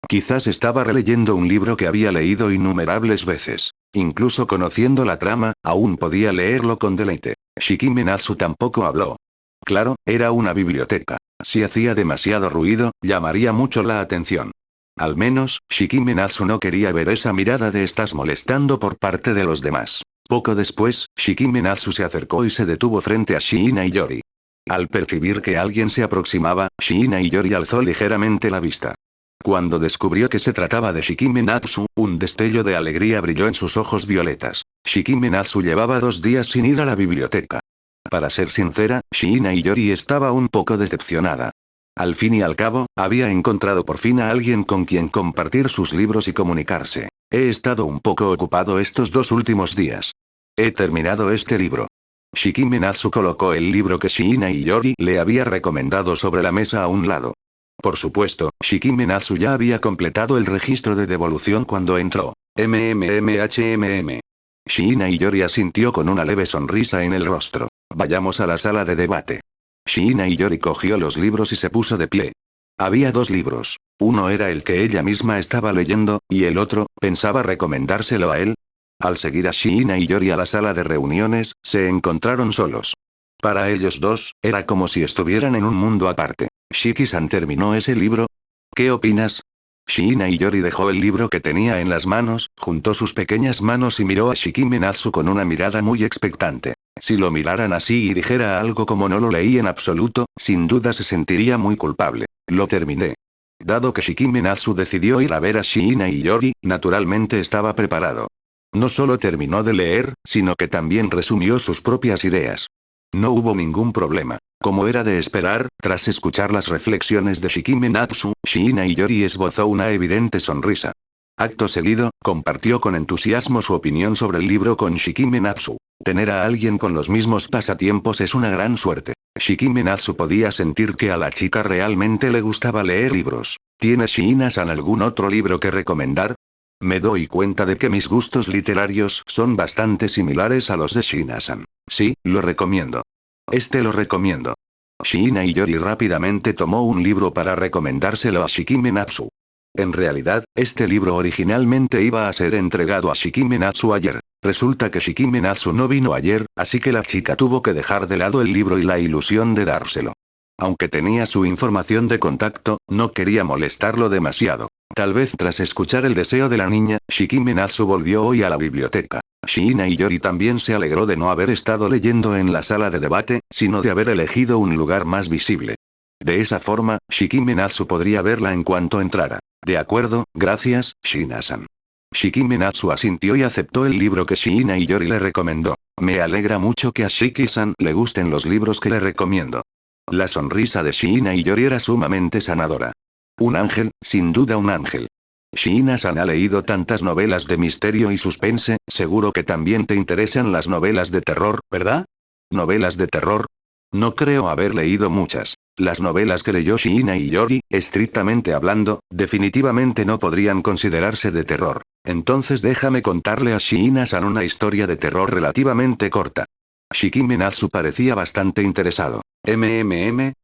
Quizás estaba releyendo un libro que había leído innumerables veces. Incluso conociendo la trama, aún podía leerlo con deleite. Shikime Natsu tampoco habló. Claro, era una biblioteca. Si hacía demasiado ruido, llamaría mucho la atención. Al menos, Shikime Natsu no quería ver esa mirada de "estás molestando" por parte de los demás. Poco después, Shikime Natsu se acercó y se detuvo frente a Shiina Iyori. Al percibir que alguien se aproximaba, Shiina Iyori alzó ligeramente la vista. Cuando descubrió que se trataba de Shikime Natsu, un destello de alegría brilló en sus ojos violetas. Shikime Natsu llevaba 2 días sin ir a la biblioteca. Para ser sincera, Shiina Iyori estaba un poco decepcionada. Al fin y al cabo, había encontrado por fin a alguien con quien compartir sus libros y comunicarse. He estado un poco ocupado estos 2 últimos días. He terminado este libro. Shikime Natsu colocó el libro que Shiina Iyori le había recomendado sobre la mesa a un lado. Por supuesto, Shikime Natsu ya había completado el registro de devolución cuando entró. MMMHMM. Shiina Iyori asintió con una leve sonrisa en el rostro. Vayamos a la sala de debate. Shiina Iyori cogió los libros y se puso de pie. Había 2 libros. Uno era el que ella misma estaba leyendo, y el otro, pensaba recomendárselo a él. Al seguir a Shiina Iyori a la sala de reuniones, se encontraron solos. Para ellos dos, era como si estuvieran en un mundo aparte. ¿Shiki-san terminó ese libro? ¿Qué opinas? Shiina Iyori dejó el libro que tenía en las manos, juntó sus pequeñas manos y miró a Shikime Natsu con una mirada muy expectante. Si lo miraran así y dijera algo como no lo leí en absoluto, sin duda se sentiría muy culpable. Lo terminé. Dado que Shikime Natsu decidió ir a ver a Shiina Iyori, naturalmente estaba preparado. No solo terminó de leer, sino que también resumió sus propias ideas. No hubo ningún problema. Como era de esperar, tras escuchar las reflexiones de Shikime Natsu, Shiina Iyori esbozó una evidente sonrisa. Acto seguido, compartió con entusiasmo su opinión sobre el libro con Shikime Natsu. Tener a alguien con los mismos pasatiempos es una gran suerte. Shikime Natsu podía sentir que a la chica realmente le gustaba leer libros. ¿Tiene Shiina-san algún otro libro que recomendar? Me doy cuenta de que mis gustos literarios son bastante similares a los de Shiina-san. Sí, lo recomiendo. Lo recomiendo. Shiina Iyori rápidamente tomó un libro para recomendárselo a Shikime Natsu. En realidad, este libro originalmente iba a ser entregado a Shikime Natsu ayer. Resulta que Shikime Natsu no vino ayer, así que la chica tuvo que dejar de lado el libro y la ilusión de dárselo. Aunque tenía su información de contacto, no quería molestarlo demasiado. Tal vez tras escuchar el deseo de la niña, Shikime Natsu volvió hoy a la biblioteca. Shiina Iyori también se alegró de no haber estado leyendo en la sala de debate, sino de haber elegido un lugar más visible. De esa forma, Shikime Natsu podría verla en cuanto entrara. De acuerdo, gracias, Shiina-san. Shikime Natsu asintió y aceptó el libro que Shiina Iyori le recomendó. Me alegra mucho que a Shiki-san le gusten los libros que le recomiendo. La sonrisa de Shiina Iyori era sumamente sanadora. Un ángel, sin duda un ángel. Shiina-san ha leído tantas novelas de misterio y suspense, seguro que también te interesan las novelas de terror, ¿verdad? ¿Novelas de terror? No creo haber leído muchas. Las novelas que leyó Shiina Iyori, estrictamente hablando, definitivamente no podrían considerarse de terror. Entonces déjame contarle a Shiina-san una historia de terror relativamente corta. Shikime Natsu parecía bastante interesado.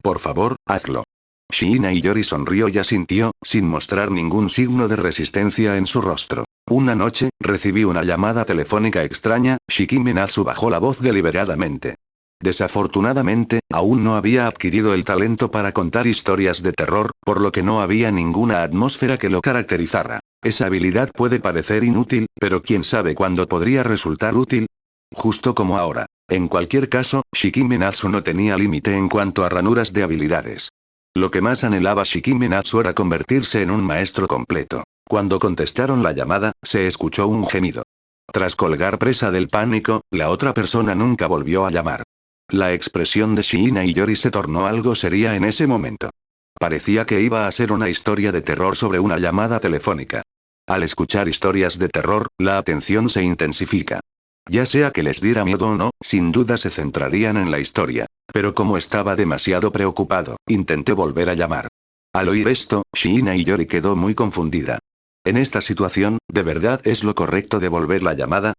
Por favor, hazlo. Shiina Iyori sonrió y asintió, sin mostrar ningún signo de resistencia en su rostro. Una noche, recibí una llamada telefónica extraña, Shikime Natsu bajó la voz deliberadamente. Desafortunadamente, aún no había adquirido el talento para contar historias de terror, por lo que no había ninguna atmósfera que lo caracterizara. Esa habilidad puede parecer inútil, pero quién sabe cuándo podría resultar útil. Justo como ahora. En cualquier caso, Shikime Natsu no tenía límite en cuanto a ranuras de habilidades. Lo que más anhelaba Shikime Natsu era convertirse en un maestro completo. Cuando contestaron la llamada, se escuchó un gemido. Tras colgar presa del pánico, la otra persona nunca volvió a llamar. La expresión de Shiina Iyori se tornó algo seria en ese momento. Parecía que iba a ser una historia de terror sobre una llamada telefónica. Al escuchar historias de terror, la atención se intensifica. Ya sea que les diera miedo o no, sin duda se centrarían en la historia. Pero como estaba demasiado preocupado, intenté volver a llamar. Al oír esto, Shiina Iyori quedó muy confundida. En esta situación, ¿de verdad es lo correcto devolver la llamada?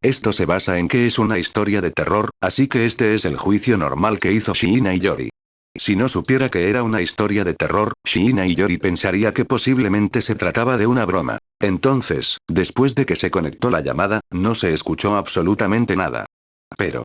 Esto se basa en que es una historia de terror, así que este es el juicio normal que hizo Shiina Iyori. Si no supiera que era una historia de terror, Shiina Iyori pensaría que posiblemente se trataba de una broma. Entonces, después de que se conectó la llamada, no se escuchó absolutamente nada. ¿Pero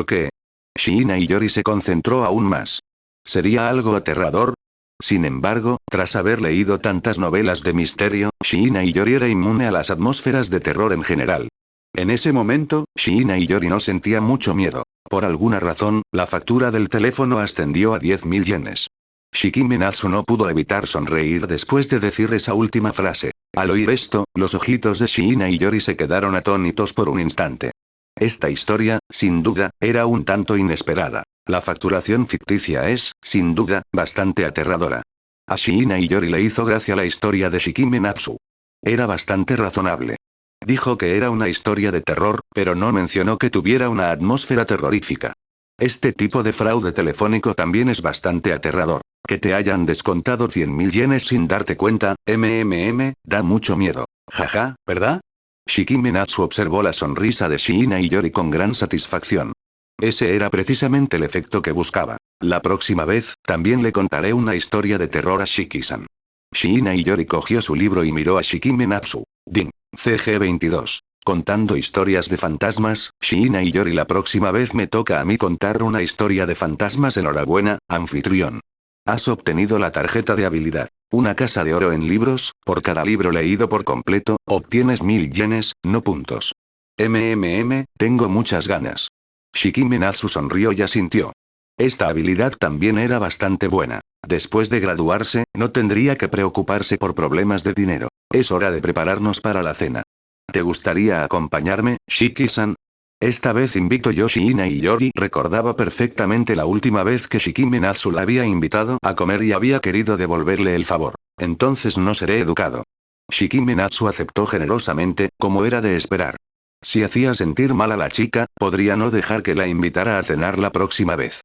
qué? Shiina Iyori se concentró aún más. ¿Sería algo aterrador? Sin embargo, tras haber leído tantas novelas de misterio, Shiina Iyori era inmune a las atmósferas de terror en general. En ese momento, Shiina Iyori no sentía mucho miedo. Por alguna razón, la factura del teléfono ascendió a 10.000 yenes. Shikime Natsu no pudo evitar sonreír después de decir esa última frase. Al oír esto, los ojitos de Shiina Iyori se quedaron atónitos por un instante. Esta historia, sin duda, era un tanto inesperada. La facturación ficticia es, sin duda, bastante aterradora. A Shiina Iyori le hizo gracia la historia de Shikime Natsu. Era bastante razonable. Dijo que era una historia de terror, pero no mencionó que tuviera una atmósfera terrorífica. Este tipo de fraude telefónico también es bastante aterrador. Que te hayan descontado 100.000 yenes sin darte cuenta, da mucho miedo. Jaja, ¿verdad? Shikime Natsu observó la sonrisa de Shiina Iyori con gran satisfacción. Ese era precisamente el efecto que buscaba. La próxima vez, también le contaré una historia de terror a Shiki-san. Shiina Iyori cogió su libro y miró a Shikime Natsu. Din. CG 22. Contando historias de fantasmas, Shiina Iyori, la próxima vez me toca a mí contar una historia de fantasmas. Enhorabuena, anfitrión. Has obtenido la tarjeta de habilidad. Una casa de oro en libros, por cada libro leído por completo, obtienes 1000 yenes, no puntos. Tengo muchas ganas. Shikime Natsu sonrió y asintió. Esta habilidad también era bastante buena. Después de graduarse, no tendría que preocuparse por problemas de dinero. Es hora de prepararnos para la cena. ¿Te gustaría acompañarme, Shiki-san? Esta vez invito yo. Shiina Iyori recordaba perfectamente la última vez que Shikime Natsu la había invitado a comer y había querido devolverle el favor. Entonces no seré educado. Shikime Natsu aceptó generosamente, como era de esperar. Si hacía sentir mal a la chica, podría no dejar que la invitara a cenar la próxima vez.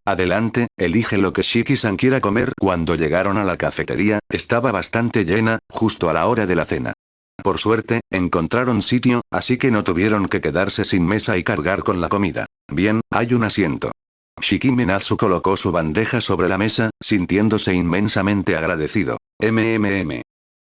Adelante, elige lo que Shiki-san quiera comer. Cuando llegaron a la cafetería, estaba bastante llena, justo a la hora de la cena. Por suerte, encontraron sitio, así que no tuvieron que quedarse sin mesa y cargar con la comida. Bien, hay un asiento. Shikime Natsu colocó su bandeja sobre la mesa, sintiéndose inmensamente agradecido.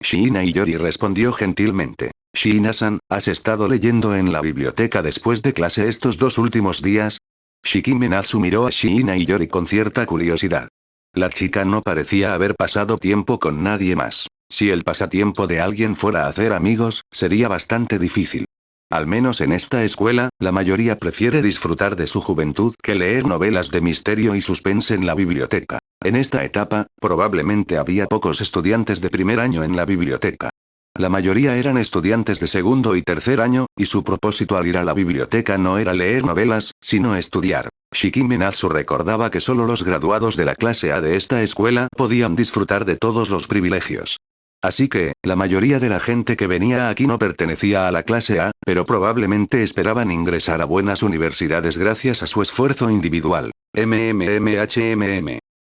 Shiina Iyori respondió gentilmente. Shiina-san, ¿has estado leyendo en la biblioteca después de clase estos 2 últimos días? Shikime Natsu miró a Shiina Iyori con cierta curiosidad. La chica no parecía haber pasado tiempo con nadie más. Si el pasatiempo de alguien fuera hacer amigos, sería bastante difícil. Al menos en esta escuela, la mayoría prefiere disfrutar de su juventud que leer novelas de misterio y suspense en la biblioteca. En esta etapa, probablemente había pocos estudiantes de primer año en la biblioteca. La mayoría eran estudiantes de segundo y tercer año, y su propósito al ir a la biblioteca no era leer novelas, sino estudiar. Shikime Natsu recordaba que solo los graduados de la clase A de esta escuela podían disfrutar de todos los privilegios. Así que, la mayoría de la gente que venía aquí no pertenecía a la clase A, pero probablemente esperaban ingresar a buenas universidades gracias a su esfuerzo individual.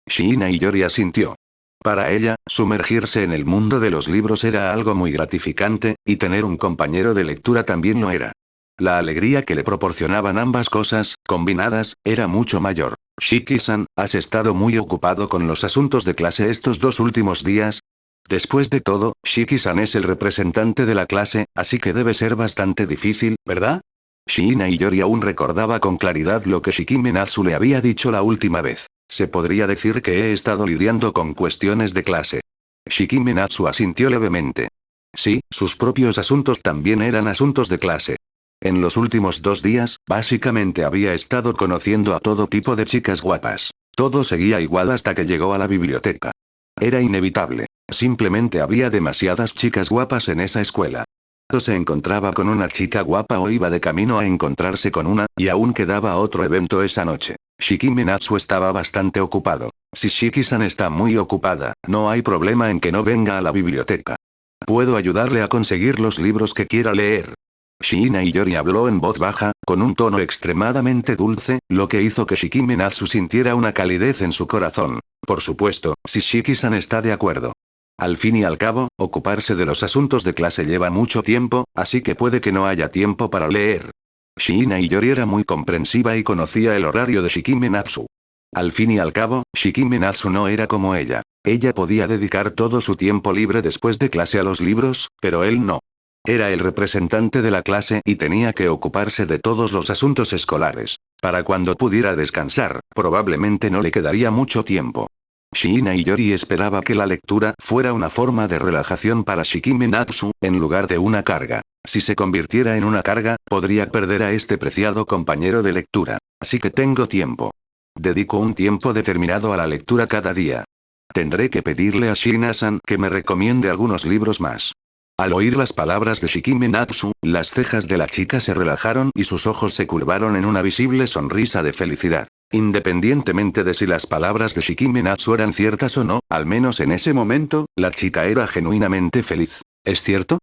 Shiina Iyori asintió. Para ella, sumergirse en el mundo de los libros era algo muy gratificante, y tener un compañero de lectura también lo era. La alegría que le proporcionaban ambas cosas, combinadas, era mucho mayor. Shiki-san, ¿has estado muy ocupado con los asuntos de clase estos 2 últimos días? Después de todo, Shiki-san es el representante de la clase, así que debe ser bastante difícil, ¿verdad? Shiina Iyori aún recordaba con claridad lo que Shikime Natsu le había dicho la última vez. Se podría decir que he estado lidiando con cuestiones de clase. Shikime Natsu asintió levemente. Sí, sus propios asuntos también eran asuntos de clase. En los últimos 2 días, básicamente había estado conociendo a todo tipo de chicas guapas. Todo seguía igual hasta que llegó a la biblioteca. Era inevitable. Simplemente había demasiadas chicas guapas en esa escuela. O se encontraba con una chica guapa o iba de camino a encontrarse con una, y aún quedaba otro evento esa noche. Shikime Natsu estaba bastante ocupado. Si Shiki-san está muy ocupada, no hay problema en que no venga a la biblioteca. Puedo ayudarle a conseguir los libros que quiera leer. Shiina Iyori habló en voz baja, con un tono extremadamente dulce, lo que hizo que Shikime Natsu sintiera una calidez en su corazón. Por supuesto, si Shiki-san está de acuerdo. Al fin y al cabo, ocuparse de los asuntos de clase lleva mucho tiempo, así que puede que no haya tiempo para leer. Shiina Iyori era muy comprensiva y conocía el horario de Shikime Natsu. Al fin y al cabo, Shikime Natsu no era como ella. Ella podía dedicar todo su tiempo libre después de clase a los libros, pero él no. Era el representante de la clase y tenía que ocuparse de todos los asuntos escolares. Para cuando pudiera descansar, probablemente no le quedaría mucho tiempo. Shiina Iyori esperaba que la lectura fuera una forma de relajación para Shikime Natsu, en lugar de una carga. Si se convirtiera en una carga, podría perder a este preciado compañero de lectura. Así que tengo tiempo. Dedico un tiempo determinado a la lectura cada día. Tendré que pedirle a Shiina-san que me recomiende algunos libros más. Al oír las palabras de Shikime Natsu, las cejas de la chica se relajaron y sus ojos se curvaron en una visible sonrisa de felicidad. Independientemente de si las palabras de Shikime Natsu eran ciertas o no, al menos en ese momento, la chica era genuinamente feliz. ¿Es cierto?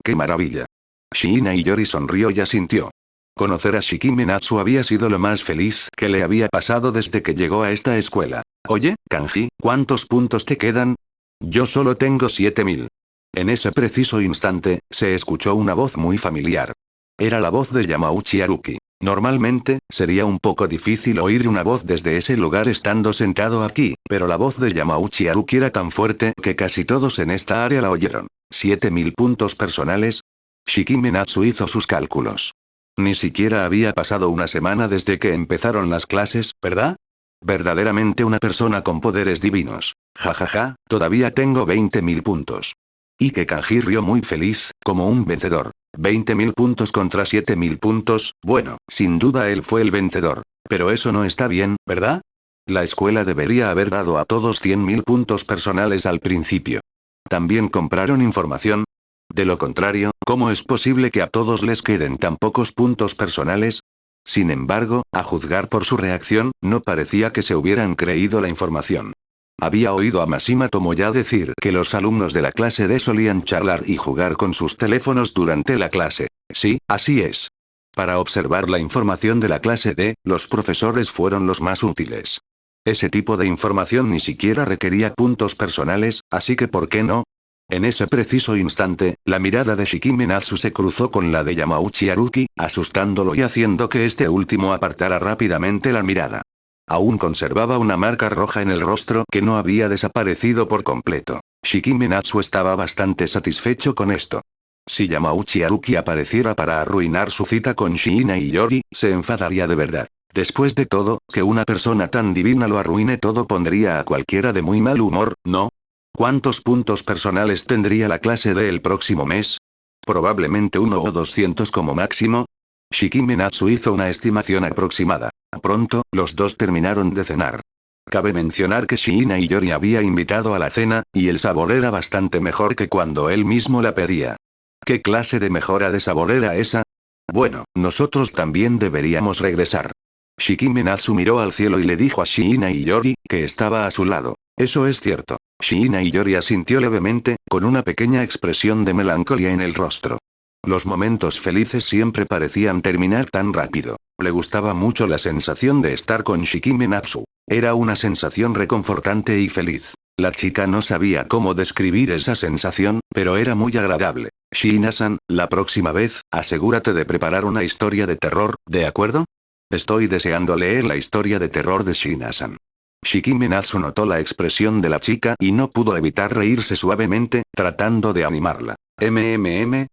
¡Qué maravilla! Shiina Iyori sonrió y asintió. Conocer a Shikime Natsu había sido lo más feliz que le había pasado desde que llegó a esta escuela. Oye, Kanji, ¿cuántos puntos te quedan? Yo solo tengo 7000. En ese preciso instante, se escuchó una voz muy familiar. Era la voz de Yamauchi Haruki. Normalmente, sería un poco difícil oír una voz desde ese lugar estando sentado aquí, pero la voz de Yamauchi Haruki era tan fuerte que casi todos en esta área la oyeron. 7000 puntos personales. Shikime Natsu hizo sus cálculos. Ni siquiera había pasado una semana desde que empezaron las clases, ¿verdad? Verdaderamente una persona con poderes divinos. Jajaja, todavía tengo 20.000 puntos. Ike Kanji rió muy feliz, como un vencedor. 20.000 puntos contra 7.000 puntos, bueno, sin duda él fue el vencedor. Pero eso no está bien, ¿verdad? La escuela debería haber dado a todos 100.000 puntos personales al principio. ¿También compraron información? De lo contrario, ¿cómo es posible que a todos les queden tan pocos puntos personales? Sin embargo, a juzgar por su reacción, no parecía que se hubieran creído la información. Había oído a Mashima Tomoya decir que los alumnos de la clase D solían charlar y jugar con sus teléfonos durante la clase. Sí, así es. Para observar la información de la clase D, los profesores fueron los más útiles. Ese tipo de información ni siquiera requería puntos personales, así que ¿por qué no? En ese preciso instante, la mirada de Shikime Natsu se cruzó con la de Yamauchi Haruki, asustándolo y haciendo que este último apartara rápidamente la mirada. Aún conservaba una marca roja en el rostro que no había desaparecido por completo. Shikime Natsu estaba bastante satisfecho con esto. Si Yamauchi Haruki apareciera para arruinar su cita con Shiina y Yori, se enfadaría de verdad. Después de todo, que una persona tan divina lo arruine todo pondría a cualquiera de muy mal humor, ¿no? ¿Cuántos puntos personales tendría la clase D el próximo mes? Probablemente 1 o 200 como máximo. Shikime Natsu hizo una estimación aproximada. Pronto, los dos terminaron de cenar. Cabe mencionar que Shiina y Yori había invitado a la cena, y el sabor era bastante mejor que cuando él mismo la pedía. ¿Qué clase de mejora de sabor era esa? Bueno, nosotros también deberíamos regresar. Shikime Natsu miró al cielo y le dijo a Shiina y Yori, que estaba a su lado. Eso es cierto. Shiina y Yori asintió levemente, con una pequeña expresión de melancolía en el rostro. Los momentos felices siempre parecían terminar tan rápido. Le gustaba mucho la sensación de estar con Shikime Natsu. Era una sensación reconfortante y feliz. La chica no sabía cómo describir esa sensación, pero era muy agradable. Shiina-san, la próxima vez, asegúrate de preparar una historia de terror, ¿de acuerdo? Estoy deseando leer la historia de terror de Shiina-san. Shikime Natsu notó la expresión de la chica y no pudo evitar reírse suavemente, tratando de animarla.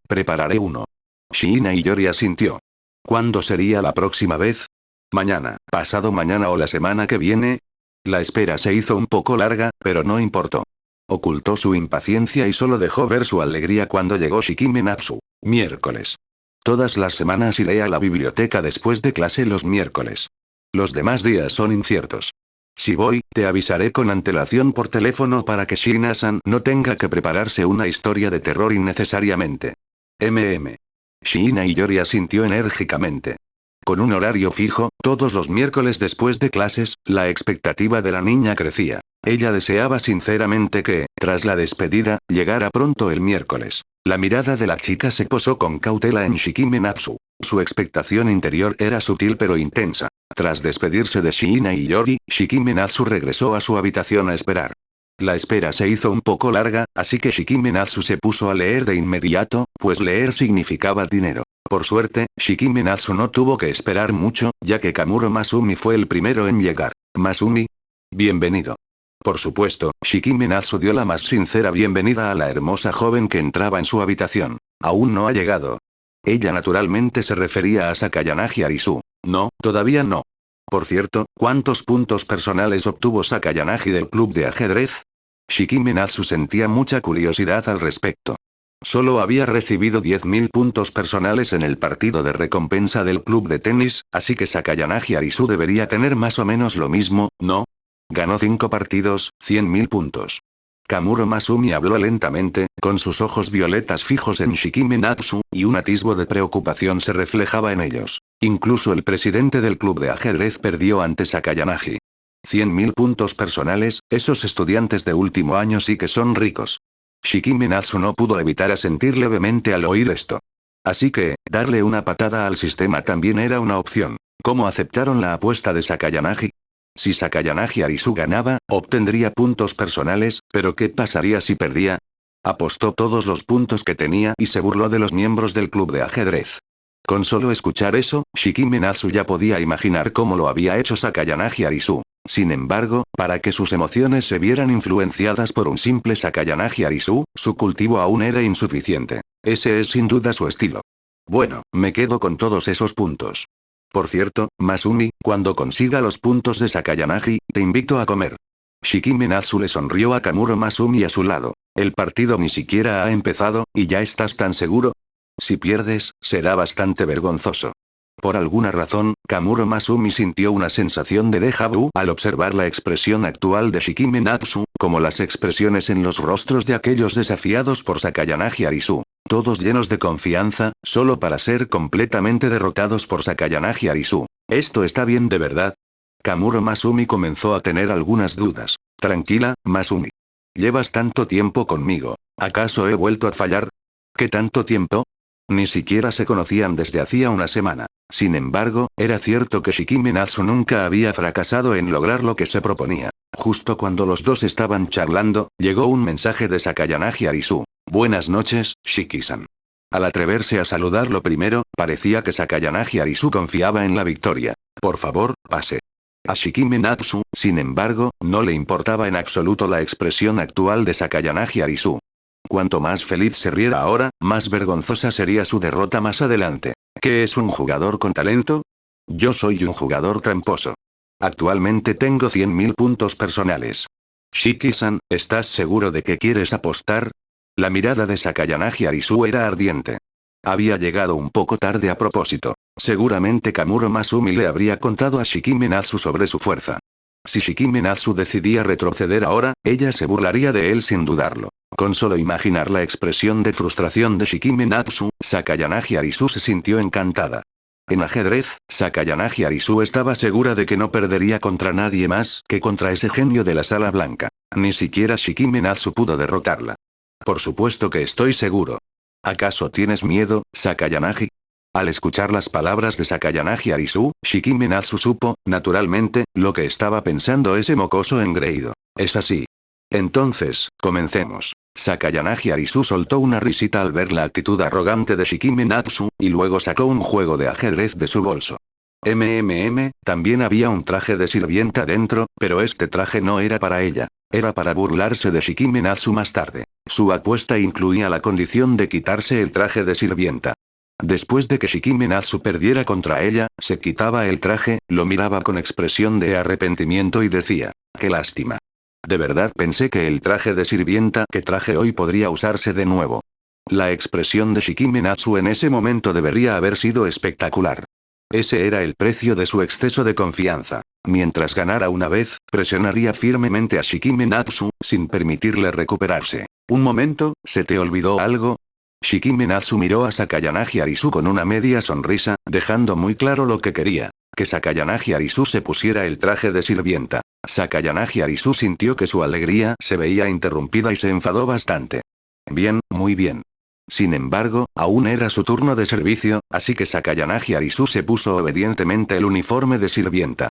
Prepararé uno. Shiina y Yori asintió. ¿Cuándo sería la próxima vez? ¿Mañana, pasado mañana o la semana que viene? La espera se hizo un poco larga, pero no importó. Ocultó su impaciencia y solo dejó ver su alegría cuando llegó Shikime Natsu. Miércoles. Todas las semanas iré a la biblioteca después de clase los miércoles. Los demás días son inciertos. Si voy, te avisaré con antelación por teléfono para que Shiina-san no tenga que prepararse una historia de terror innecesariamente. Shiina y Yori asintió enérgicamente. Con un horario fijo, todos los miércoles después de clases, la expectativa de la niña crecía. Ella deseaba sinceramente que, tras la despedida, llegara pronto el miércoles. La mirada de la chica se posó con cautela en Shikime Natsu. Su expectación interior era sutil pero intensa. Tras despedirse de Shiina y Yori, Shikime Natsu regresó a su habitación a esperar. La espera se hizo un poco larga, así que Shikime Natsu se puso a leer de inmediato, pues leer significaba dinero. Por suerte, Shikime Natsu no tuvo que esperar mucho, ya que Kamuro Masumi fue el primero en llegar. Masumi. Bienvenido. Por supuesto, Shikime Natsu dio la más sincera bienvenida a la hermosa joven que entraba en su habitación. Aún no ha llegado. Ella naturalmente se refería a Sakayanagi Arisu. No, todavía no. Por cierto, ¿cuántos puntos personales obtuvo Sakayanagi del club de ajedrez? Shikime Natsu sentía mucha curiosidad al respecto. Solo había recibido 10.000 puntos personales en el partido de recompensa del club de tenis, así que Sakayanagi Arisu debería tener más o menos lo mismo, ¿no? Ganó 5 partidos, 100.000 puntos. Kamuro Masumi habló lentamente, con sus ojos violetas fijos en Shikime Natsu, y un atisbo de preocupación se reflejaba en ellos. Incluso el presidente del club de ajedrez perdió ante Sakayanagi. 100.000 puntos personales, esos estudiantes de último año sí que son ricos. Shikime Natsu no pudo evitar asentir levemente al oír esto. Así que, darle una patada al sistema también era una opción. ¿Cómo aceptaron la apuesta de Sakayanagi? Si Sakayanagi Arisu ganaba, obtendría puntos personales, pero ¿qué pasaría si perdía? Apostó todos los puntos que tenía y se burló de los miembros del club de ajedrez. Con solo escuchar eso, Shikime Natsu ya podía imaginar cómo lo había hecho Sakayanagi Arisu. Sin embargo, para que sus emociones se vieran influenciadas por un simple Sakayanagi Arisu, su cultivo aún era insuficiente. Ese es sin duda su estilo. Bueno, me quedo con todos esos puntos. Por cierto, Masumi, cuando consiga los puntos de Sakayanagi, te invito a comer. Shikime Natsu le sonrió a Kamuro Masumi a su lado. El partido ni siquiera ha empezado, ¿y ya estás tan seguro? Si pierdes, será bastante vergonzoso. Por alguna razón, Kamuro Masumi sintió una sensación de déjà vu al observar la expresión actual de Shikime Natsu, como las expresiones en los rostros de aquellos desafiados por Sakayanagi Arisu. Todos llenos de confianza, solo para ser completamente derrotados por Sakayanagi Arisu. ¿Esto está bien de verdad? Kamuro Masumi comenzó a tener algunas dudas. Tranquila, Masumi. Llevas tanto tiempo conmigo. ¿Acaso he vuelto a fallar? ¿Qué tanto tiempo? Ni siquiera se conocían desde hacía una semana. Sin embargo, era cierto que Shikime Natsu nunca había fracasado en lograr lo que se proponía. Justo cuando los dos estaban charlando, llegó un mensaje de Sakayanagi Arisu. Buenas noches, Shiki-san. Al atreverse a saludarlo primero, parecía que Sakayanagi Arisu confiaba en la victoria. Por favor, pase. A Shikime Natsu, sin embargo, no le importaba en absoluto la expresión actual de Sakayanagi Arisu. Cuanto más feliz se riera ahora, más vergonzosa sería su derrota más adelante. ¿Qué es un jugador con talento? Yo soy un jugador tramposo. Actualmente tengo 100.000 puntos personales. Shiki-san, ¿estás seguro de que quieres apostar? La mirada de Sakayanagi Arisu era ardiente. Había llegado un poco tarde a propósito. Seguramente Kamuro Masumi le habría contado a Shikime Natsu sobre su fuerza. Si Shikime Natsu decidía retroceder ahora, ella se burlaría de él sin dudarlo. Con solo imaginar la expresión de frustración de Shikime Natsu, Sakayanagi Arisu se sintió encantada. En ajedrez, Sakayanagi Arisu estaba segura de que no perdería contra nadie más que contra ese genio de la sala blanca. Ni siquiera Shikime Natsu pudo derrotarla. Por supuesto que estoy seguro. ¿Acaso tienes miedo, Sakayanagi? Al escuchar las palabras de Sakayanagi Arisu, Shikime Natsu supo, naturalmente, lo que estaba pensando ese mocoso engreído. Es así. Entonces, comencemos. Sakayanagi Arisu soltó una risita al ver la actitud arrogante de Shikime Natsu, y luego sacó un juego de ajedrez de su bolso. También había un traje de sirvienta dentro, pero este traje no era para ella. Era para burlarse de Shikime Natsu más tarde. Su apuesta incluía la condición de quitarse el traje de sirvienta. Después de que Shikime Natsu perdiera contra ella, se quitaba el traje, lo miraba con expresión de arrepentimiento y decía, «Qué lástima. De verdad pensé que el traje de sirvienta que traje hoy podría usarse de nuevo». La expresión de Shikime Natsu en ese momento debería haber sido espectacular. Ese era el precio de su exceso de confianza. Mientras ganara una vez, presionaría firmemente a Shikime Natsu, sin permitirle recuperarse. Un momento, ¿se te olvidó algo? Shikime Natsu miró a Sakayanagi Arisu con una media sonrisa, dejando muy claro lo que quería. Que Sakayanagi Arisu se pusiera el traje de sirvienta. Sakayanagi Arisu sintió que su alegría se veía interrumpida y se enfadó bastante. Bien, muy bien. Sin embargo, aún era su turno de servicio, así que Sakayanagi Arisu se puso obedientemente el uniforme de sirvienta.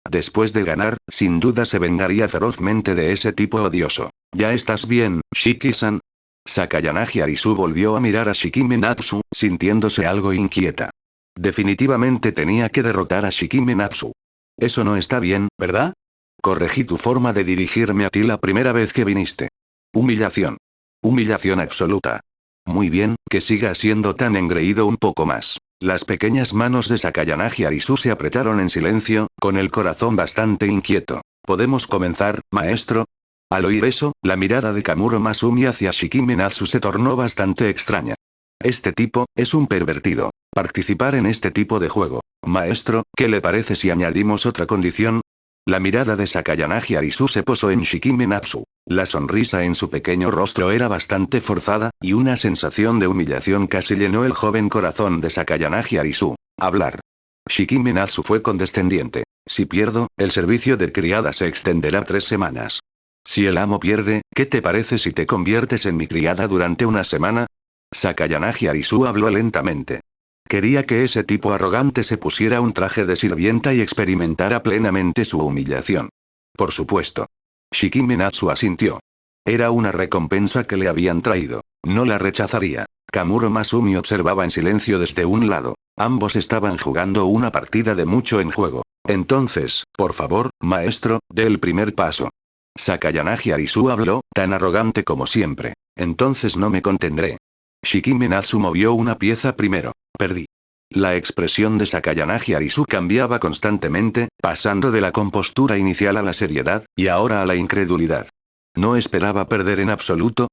Después de ganar, sin duda se vengaría ferozmente de ese tipo odioso. ¿Ya estás bien, Shiki-san? Sakayanagi Arisu volvió a mirar a Shikime Natsu, sintiéndose algo inquieta. Definitivamente tenía que derrotar a Shikime Natsu. Eso no está bien, ¿verdad? Corregí tu forma de dirigirme a ti la primera vez que viniste. Humillación. Humillación absoluta. Muy bien, que siga siendo tan engreído un poco más. Las pequeñas manos de Sakayanagi Arisu se apretaron en silencio, con el corazón bastante inquieto. ¿Podemos comenzar, maestro? Al oír eso, la mirada de Kamuro Masumi hacia Shikime Natsu se tornó bastante extraña. Este tipo, es un pervertido. Participar en este tipo de juego. Maestro, ¿qué le parece si añadimos otra condición? La mirada de Sakayanagi Arisu se posó en Shikime Natsu. La sonrisa en su pequeño rostro era bastante forzada, y una sensación de humillación casi llenó el joven corazón de Sakayanagi Arisu. Hablar. Shikime Natsu fue condescendiente. Si pierdo, el servicio de criada se extenderá 3 semanas. Si el amo pierde, ¿qué te parece si te conviertes en mi criada durante una semana? Sakayanagi Arisu habló lentamente. Quería que ese tipo arrogante se pusiera un traje de sirvienta y experimentara plenamente su humillación. Por supuesto. Shikime Natsu asintió. Era una recompensa que le habían traído. No la rechazaría. Kamuro Masumi observaba en silencio desde un lado. Ambos estaban jugando una partida de mucho en juego. Entonces, por favor, maestro, dé el primer paso. Sakayanagi Arisu habló, tan arrogante como siempre. Entonces no me contendré. Shikime Natsu movió una pieza primero. Perdí. La expresión de Sakayanagi Arisu cambiaba constantemente, pasando de la compostura inicial a la seriedad, y ahora a la incredulidad. No esperaba perder en absoluto,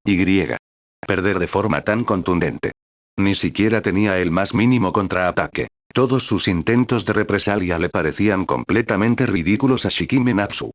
perder de forma tan contundente. Ni siquiera tenía el más mínimo contraataque. Todos sus intentos de represalia le parecían completamente ridículos a Shikime Natsu.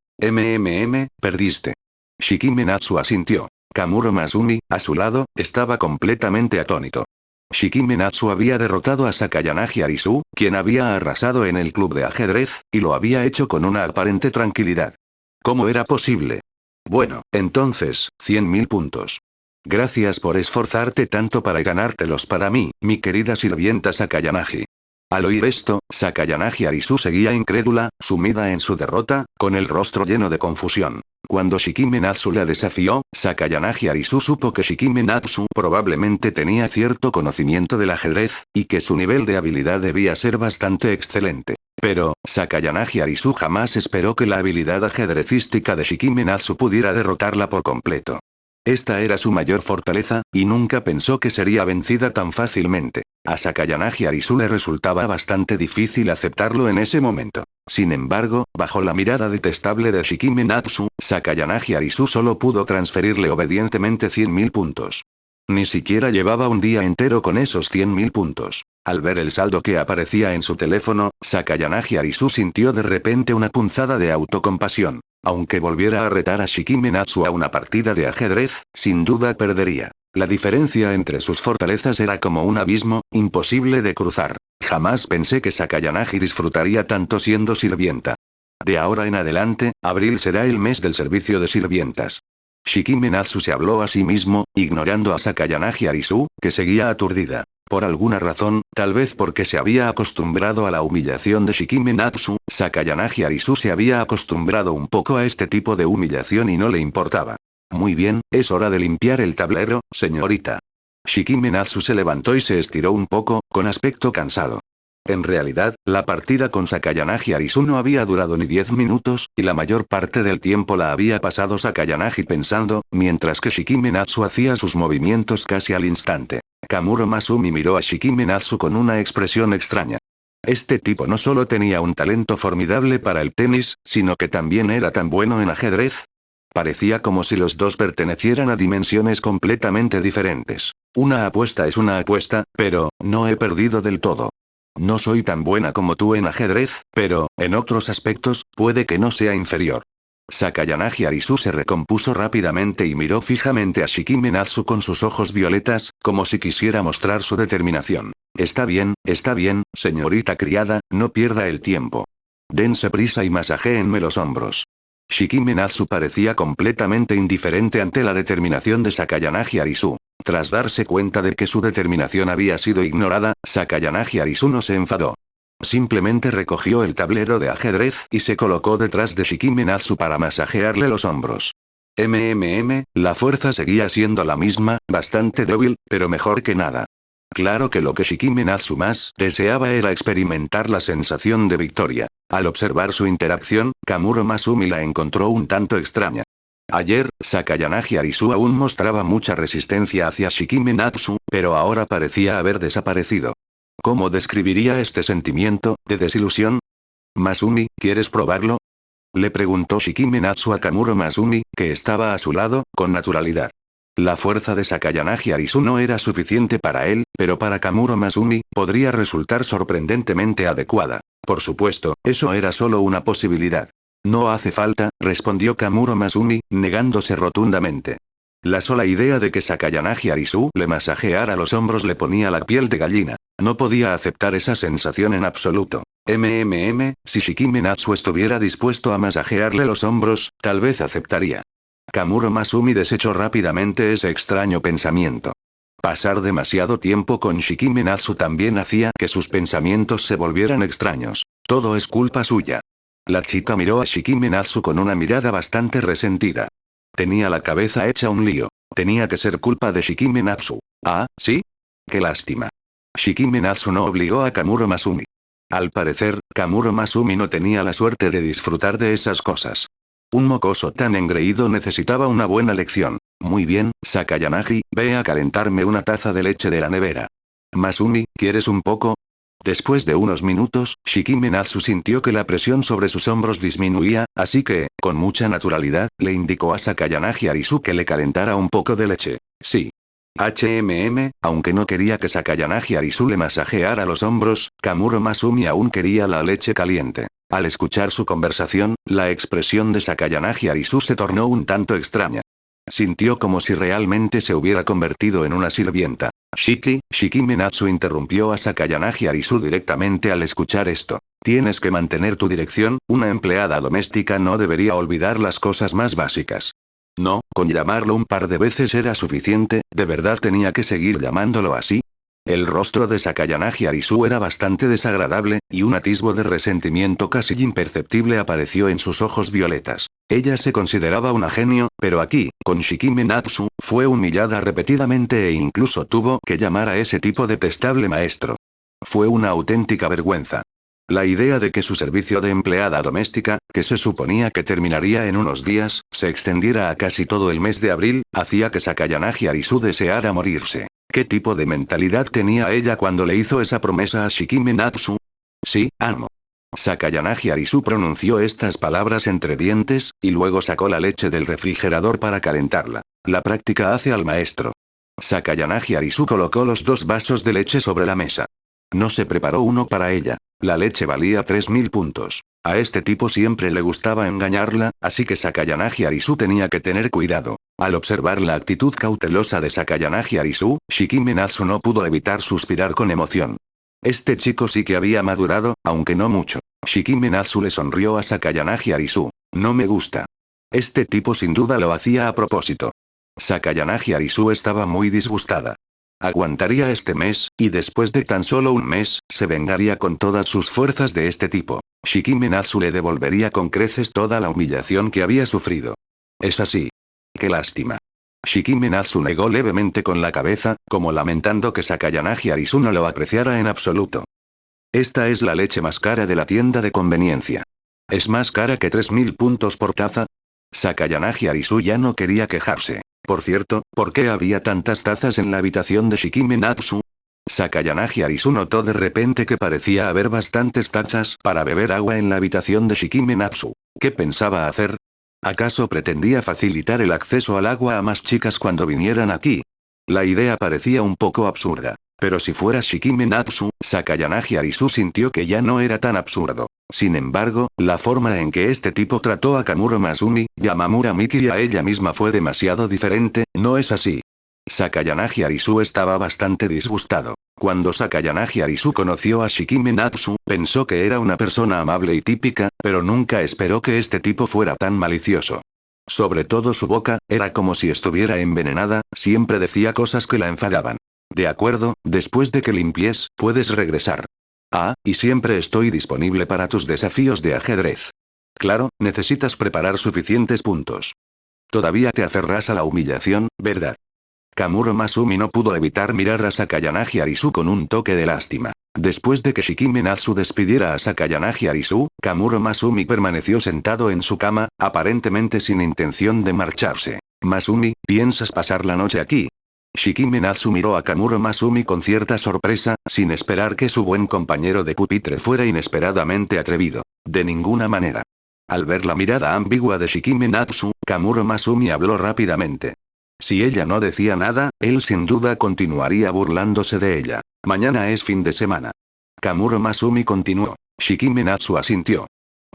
Perdiste. Shikime Natsu asintió. Kamuro Masumi, a su lado, estaba completamente atónito. Shikime Natsu había derrotado a Sakayanagi Arisu, quien había arrasado en el club de ajedrez, y lo había hecho con una aparente tranquilidad. ¿Cómo era posible? Bueno, entonces, 100.000 puntos. Gracias por esforzarte tanto para ganártelos para mí, mi querida sirvienta Sakayanagi. Al oír esto, Sakayanagi Arisu seguía incrédula, sumida en su derrota, con el rostro lleno de confusión. Cuando Shikime Natsu la desafió, Sakayanagi Arisu supo que Shikime Natsu probablemente tenía cierto conocimiento del ajedrez, y que su nivel de habilidad debía ser bastante excelente. Pero, Sakayanagi Arisu jamás esperó que la habilidad ajedrecística de Shikime Natsu pudiera derrotarla por completo. Esta era su mayor fortaleza, y nunca pensó que sería vencida tan fácilmente. A Sakayanagi Arisu le resultaba bastante difícil aceptarlo en ese momento. Sin embargo, bajo la mirada detestable de Shikime Natsu, Sakayanagi Arisu solo pudo transferirle obedientemente 100.000 puntos. Ni siquiera llevaba un día entero con esos 100.000 puntos. Al ver el saldo que aparecía en su teléfono, Sakayanagi Arisu sintió de repente una punzada de autocompasión. Aunque volviera a retar a Shikime Natsu a una partida de ajedrez, sin duda perdería. La diferencia entre sus fortalezas era como un abismo, imposible de cruzar. Jamás pensé que Sakayanagi disfrutaría tanto siendo sirvienta. De ahora en adelante, abril será el mes del servicio de sirvientas. Shikime Natsu se habló a sí mismo, ignorando a Sakayanagi Arisu, que seguía aturdida. Por alguna razón, tal vez porque se había acostumbrado a la humillación de Shikime Natsu, Sakayanagi Arisu se había acostumbrado un poco a este tipo de humillación y no le importaba. Muy bien, es hora de limpiar el tablero, señorita. Shikime Natsu se levantó y se estiró un poco, con aspecto cansado. En realidad, la partida con Sakayanagi Arisu no había durado ni 10 minutos, y la mayor parte del tiempo la había pasado Sakayanagi pensando, mientras que Shikime Natsu hacía sus movimientos casi al instante. Kamuro Masumi miró a Shikime Natsu con una expresión extraña. Este tipo no solo tenía un talento formidable para el tenis, sino que también era tan bueno en ajedrez. Parecía como si los dos pertenecieran a dimensiones completamente diferentes. Una apuesta es una apuesta, pero, no he perdido del todo. No soy tan buena como tú en ajedrez, pero, en otros aspectos, puede que no sea inferior. Sakayanagi Arisu se recompuso rápidamente y miró fijamente a Shikime Natsu con sus ojos violetas, como si quisiera mostrar su determinación. Está bien, señorita criada, no pierda el tiempo. Dense prisa y masajéenme los hombros. Shikime Natsu parecía completamente indiferente ante la determinación de Sakayanagi Arisu. Tras darse cuenta de que su determinación había sido ignorada, Sakayanagi Arisu no se enfadó. Simplemente recogió el tablero de ajedrez y se colocó detrás de Shikime Natsu para masajearle los hombros. La fuerza seguía siendo la misma, bastante débil, pero mejor que nada. Claro que lo que Shikime Natsu más deseaba era experimentar la sensación de victoria. Al observar su interacción, Kamuro Masumi la encontró un tanto extraña. Ayer, Sakayanagi Arisu aún mostraba mucha resistencia hacia Shikime Natsu, pero ahora parecía haber desaparecido. ¿Cómo describiría este sentimiento de desilusión? Masumi, ¿quieres probarlo? Le preguntó Shikime Natsu a Kamuro Masumi, que estaba a su lado, con naturalidad. La fuerza de Sakayanagi Arisu no era suficiente para él, pero para Kamuro Masumi, podría resultar sorprendentemente adecuada. Por supuesto, eso era solo una posibilidad. No hace falta, respondió Kamuro Masumi, negándose rotundamente. La sola idea de que Sakayanagi Arisu le masajeara los hombros le ponía la piel de gallina. No podía aceptar esa sensación en absoluto. Si Shikime Natsu estuviera dispuesto a masajearle los hombros, tal vez aceptaría. Kamuro Masumi desechó rápidamente ese extraño pensamiento. Pasar demasiado tiempo con Shikime Natsu también hacía que sus pensamientos se volvieran extraños. Todo es culpa suya. La chica miró a Shikime Natsu con una mirada bastante resentida. Tenía la cabeza hecha un lío. Tenía que ser culpa de Shikime Natsu. ¿Ah, sí? Qué lástima. Shikime Natsu no obligó a Kamuro Masumi. Al parecer, Kamuro Masumi no tenía la suerte de disfrutar de esas cosas. Un mocoso tan engreído necesitaba una buena lección. Muy bien, Sakayanagi, ve a calentarme una taza de leche de la nevera. Masumi, ¿quieres un poco? Después de unos minutos, Shikime Natsu sintió que la presión sobre sus hombros disminuía, así que, con mucha naturalidad, le indicó a Sakayanagi Arisu que le calentara un poco de leche. Sí. Aunque no quería que Sakayanagi Arisu le masajeara los hombros, Kamuro Masumi aún quería la leche caliente. Al escuchar su conversación, la expresión de Sakayanagi Arisu se tornó un tanto extraña. Sintió como si realmente se hubiera convertido en una sirvienta. Shikime Natsu interrumpió a Sakayanagi Arisu directamente al escuchar esto. Tienes que mantener tu dirección, una empleada doméstica no debería olvidar las cosas más básicas. No, con llamarlo un par de veces era suficiente, ¿de verdad tenía que seguir llamándolo así? El rostro de Sakayanagi Arisu era bastante desagradable, y un atisbo de resentimiento casi imperceptible apareció en sus ojos violetas. Ella se consideraba una genio, pero aquí, con Shikime Natsu, fue humillada repetidamente e incluso tuvo que llamar a ese tipo detestable maestro. Fue una auténtica vergüenza. La idea de que su servicio de empleada doméstica, que se suponía que terminaría en unos días, se extendiera a casi todo el mes de abril, hacía que Sakayanagi Arisu deseara morirse. ¿Qué tipo de mentalidad tenía ella cuando le hizo esa promesa a Shikime Natsu? Sí, amo. Sakayanagi Arisu pronunció estas palabras entre dientes, y luego sacó la leche del refrigerador para calentarla. La práctica hace al maestro. Sakayanagi Arisu colocó los 2 vasos de leche sobre la mesa. No se preparó uno para ella. La leche valía 3000 puntos. A este tipo siempre le gustaba engañarla, así que Sakayanagi Arisu tenía que tener cuidado. Al observar la actitud cautelosa de Sakayanagi Arisu, Shikime Natsu no pudo evitar suspirar con emoción. Este chico sí que había madurado, aunque no mucho. Shikime Natsu le sonrió a Sakayanagi Arisu. No me gusta. Este tipo sin duda lo hacía a propósito. Sakayanagi Arisu estaba muy disgustada. Aguantaría este mes, y después de tan solo un mes, se vengaría con todas sus fuerzas de este tipo. Shikime Natsu le devolvería con creces toda la humillación que había sufrido. Es así. Qué lástima. Shikime Natsu negó levemente con la cabeza, como lamentando que Sakayanagi Arisu no lo apreciara en absoluto. Esta es la leche más cara de la tienda de conveniencia. ¿Es más cara que 3000 puntos por taza? Sakayanagi Arisu ya no quería quejarse. Por cierto, ¿por qué había tantas tazas en la habitación de Shikime Natsu? Sakayanagi Arisu notó de repente que parecía haber bastantes tazas para beber agua en la habitación de Shikime Natsu. ¿Qué pensaba hacer? ¿Acaso pretendía facilitar el acceso al agua a más chicas cuando vinieran aquí? La idea parecía un poco absurda. Pero si fuera Shikime Natsu, Sakayanagi Arisu sintió que ya no era tan absurdo. Sin embargo, la forma en que este tipo trató a Kamuro Masumi, Yamamura Miki y a ella misma fue demasiado diferente, ¿no es así? Sakayanagi Arisu estaba bastante disgustado. Cuando Sakayanagi Arisu conoció a Shikime Natsu, pensó que era una persona amable y típica, pero nunca esperó que este tipo fuera tan malicioso. Sobre todo su boca, era como si estuviera envenenada, siempre decía cosas que la enfadaban. De acuerdo, después de que limpies, puedes regresar. Ah, y siempre estoy disponible para tus desafíos de ajedrez. Claro, necesitas preparar suficientes puntos. Todavía te aferras a la humillación, ¿verdad? Kamuro Masumi no pudo evitar mirar a Sakayanagi Arisu con un toque de lástima. Después de que Shikime Natsu despidiera a Sakayanagi Arisu, Kamuro Masumi permaneció sentado en su cama, aparentemente sin intención de marcharse. Masumi, ¿piensas pasar la noche aquí? Shikime Natsu miró a Kamuro Masumi con cierta sorpresa, sin esperar que su buen compañero de pupitre fuera inesperadamente atrevido. De ninguna manera. Al ver la mirada ambigua de Shikime Natsu, Kamuro Masumi habló rápidamente. Si ella no decía nada, él sin duda continuaría burlándose de ella. Mañana es fin de semana. Kamuro Masumi continuó. Shikime Natsu asintió.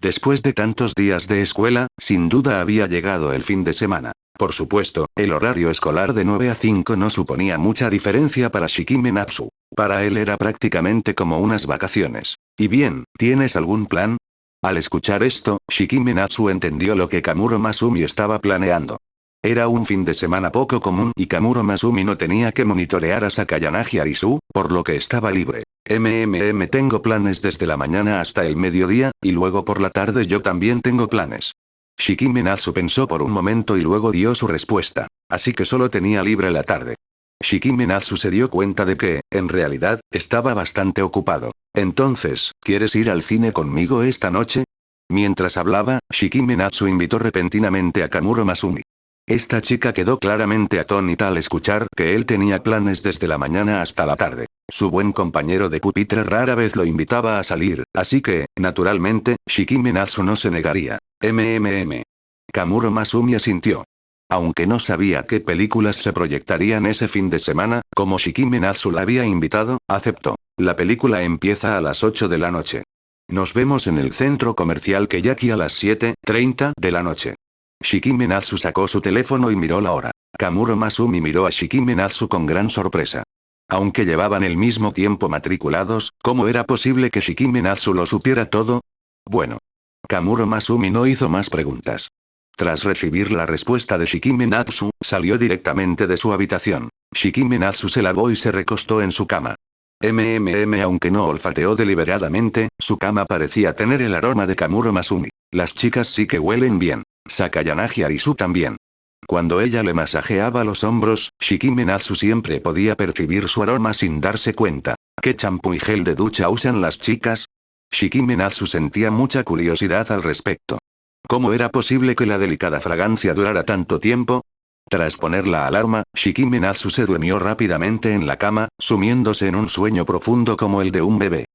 Después de tantos días de escuela, sin duda había llegado el fin de semana. Por supuesto, el horario escolar de 9 a 5 no suponía mucha diferencia para Shikime Natsu. Para él era prácticamente como unas vacaciones. ¿Y bien, tienes algún plan? Al escuchar esto, Shikime Natsu entendió lo que Kamuro Masumi estaba planeando. Era un fin de semana poco común y Kamuro Masumi no tenía que monitorear a Sakayanagi Arisu, por lo que estaba libre. Tengo planes desde la mañana hasta el mediodía, y luego por la tarde yo también tengo planes. Shikime Natsu pensó por un momento y luego dio su respuesta. Así que solo tenía libre la tarde. Shikime Natsu se dio cuenta de que, en realidad, estaba bastante ocupado. Entonces, ¿quieres ir al cine conmigo esta noche? Mientras hablaba, Shikime Natsu invitó repentinamente a Kamuro Masumi. Esta chica quedó claramente atónita al escuchar que él tenía planes desde la mañana hasta la tarde. Su buen compañero de pupitre rara vez lo invitaba a salir, así que, naturalmente, Shikime Natsu no se negaría. Kamuro Masumi asintió. Aunque no sabía qué películas se proyectarían ese fin de semana, como Shikime Natsu la había invitado, aceptó. La película empieza a las 8 de la noche. Nos vemos en el centro comercial Keyaki a las 7:30 de la noche. Shikime Natsu sacó su teléfono y miró la hora. Kamuro Masumi miró a Shikime Natsu con gran sorpresa. Aunque llevaban el mismo tiempo matriculados, ¿cómo era posible que Shikime Natsu lo supiera todo? Bueno. Kamuro Masumi no hizo más preguntas. Tras recibir la respuesta de Shikime Natsu, salió directamente de su habitación. Shikime Natsu se lavó y se recostó en su cama. Aunque no olfateó deliberadamente, su cama parecía tener el aroma de Kamuro Masumi. Las chicas sí que huelen bien. Sakayanagi Arisu también. Cuando ella le masajeaba los hombros, Shikime Natsu siempre podía percibir su aroma sin darse cuenta. ¿Qué champú y gel de ducha usan las chicas? Shikime Natsu sentía mucha curiosidad al respecto. ¿Cómo era posible que la delicada fragancia durara tanto tiempo? Tras poner la alarma, Shikime Natsu se durmió rápidamente en la cama, sumiéndose en un sueño profundo como el de un bebé.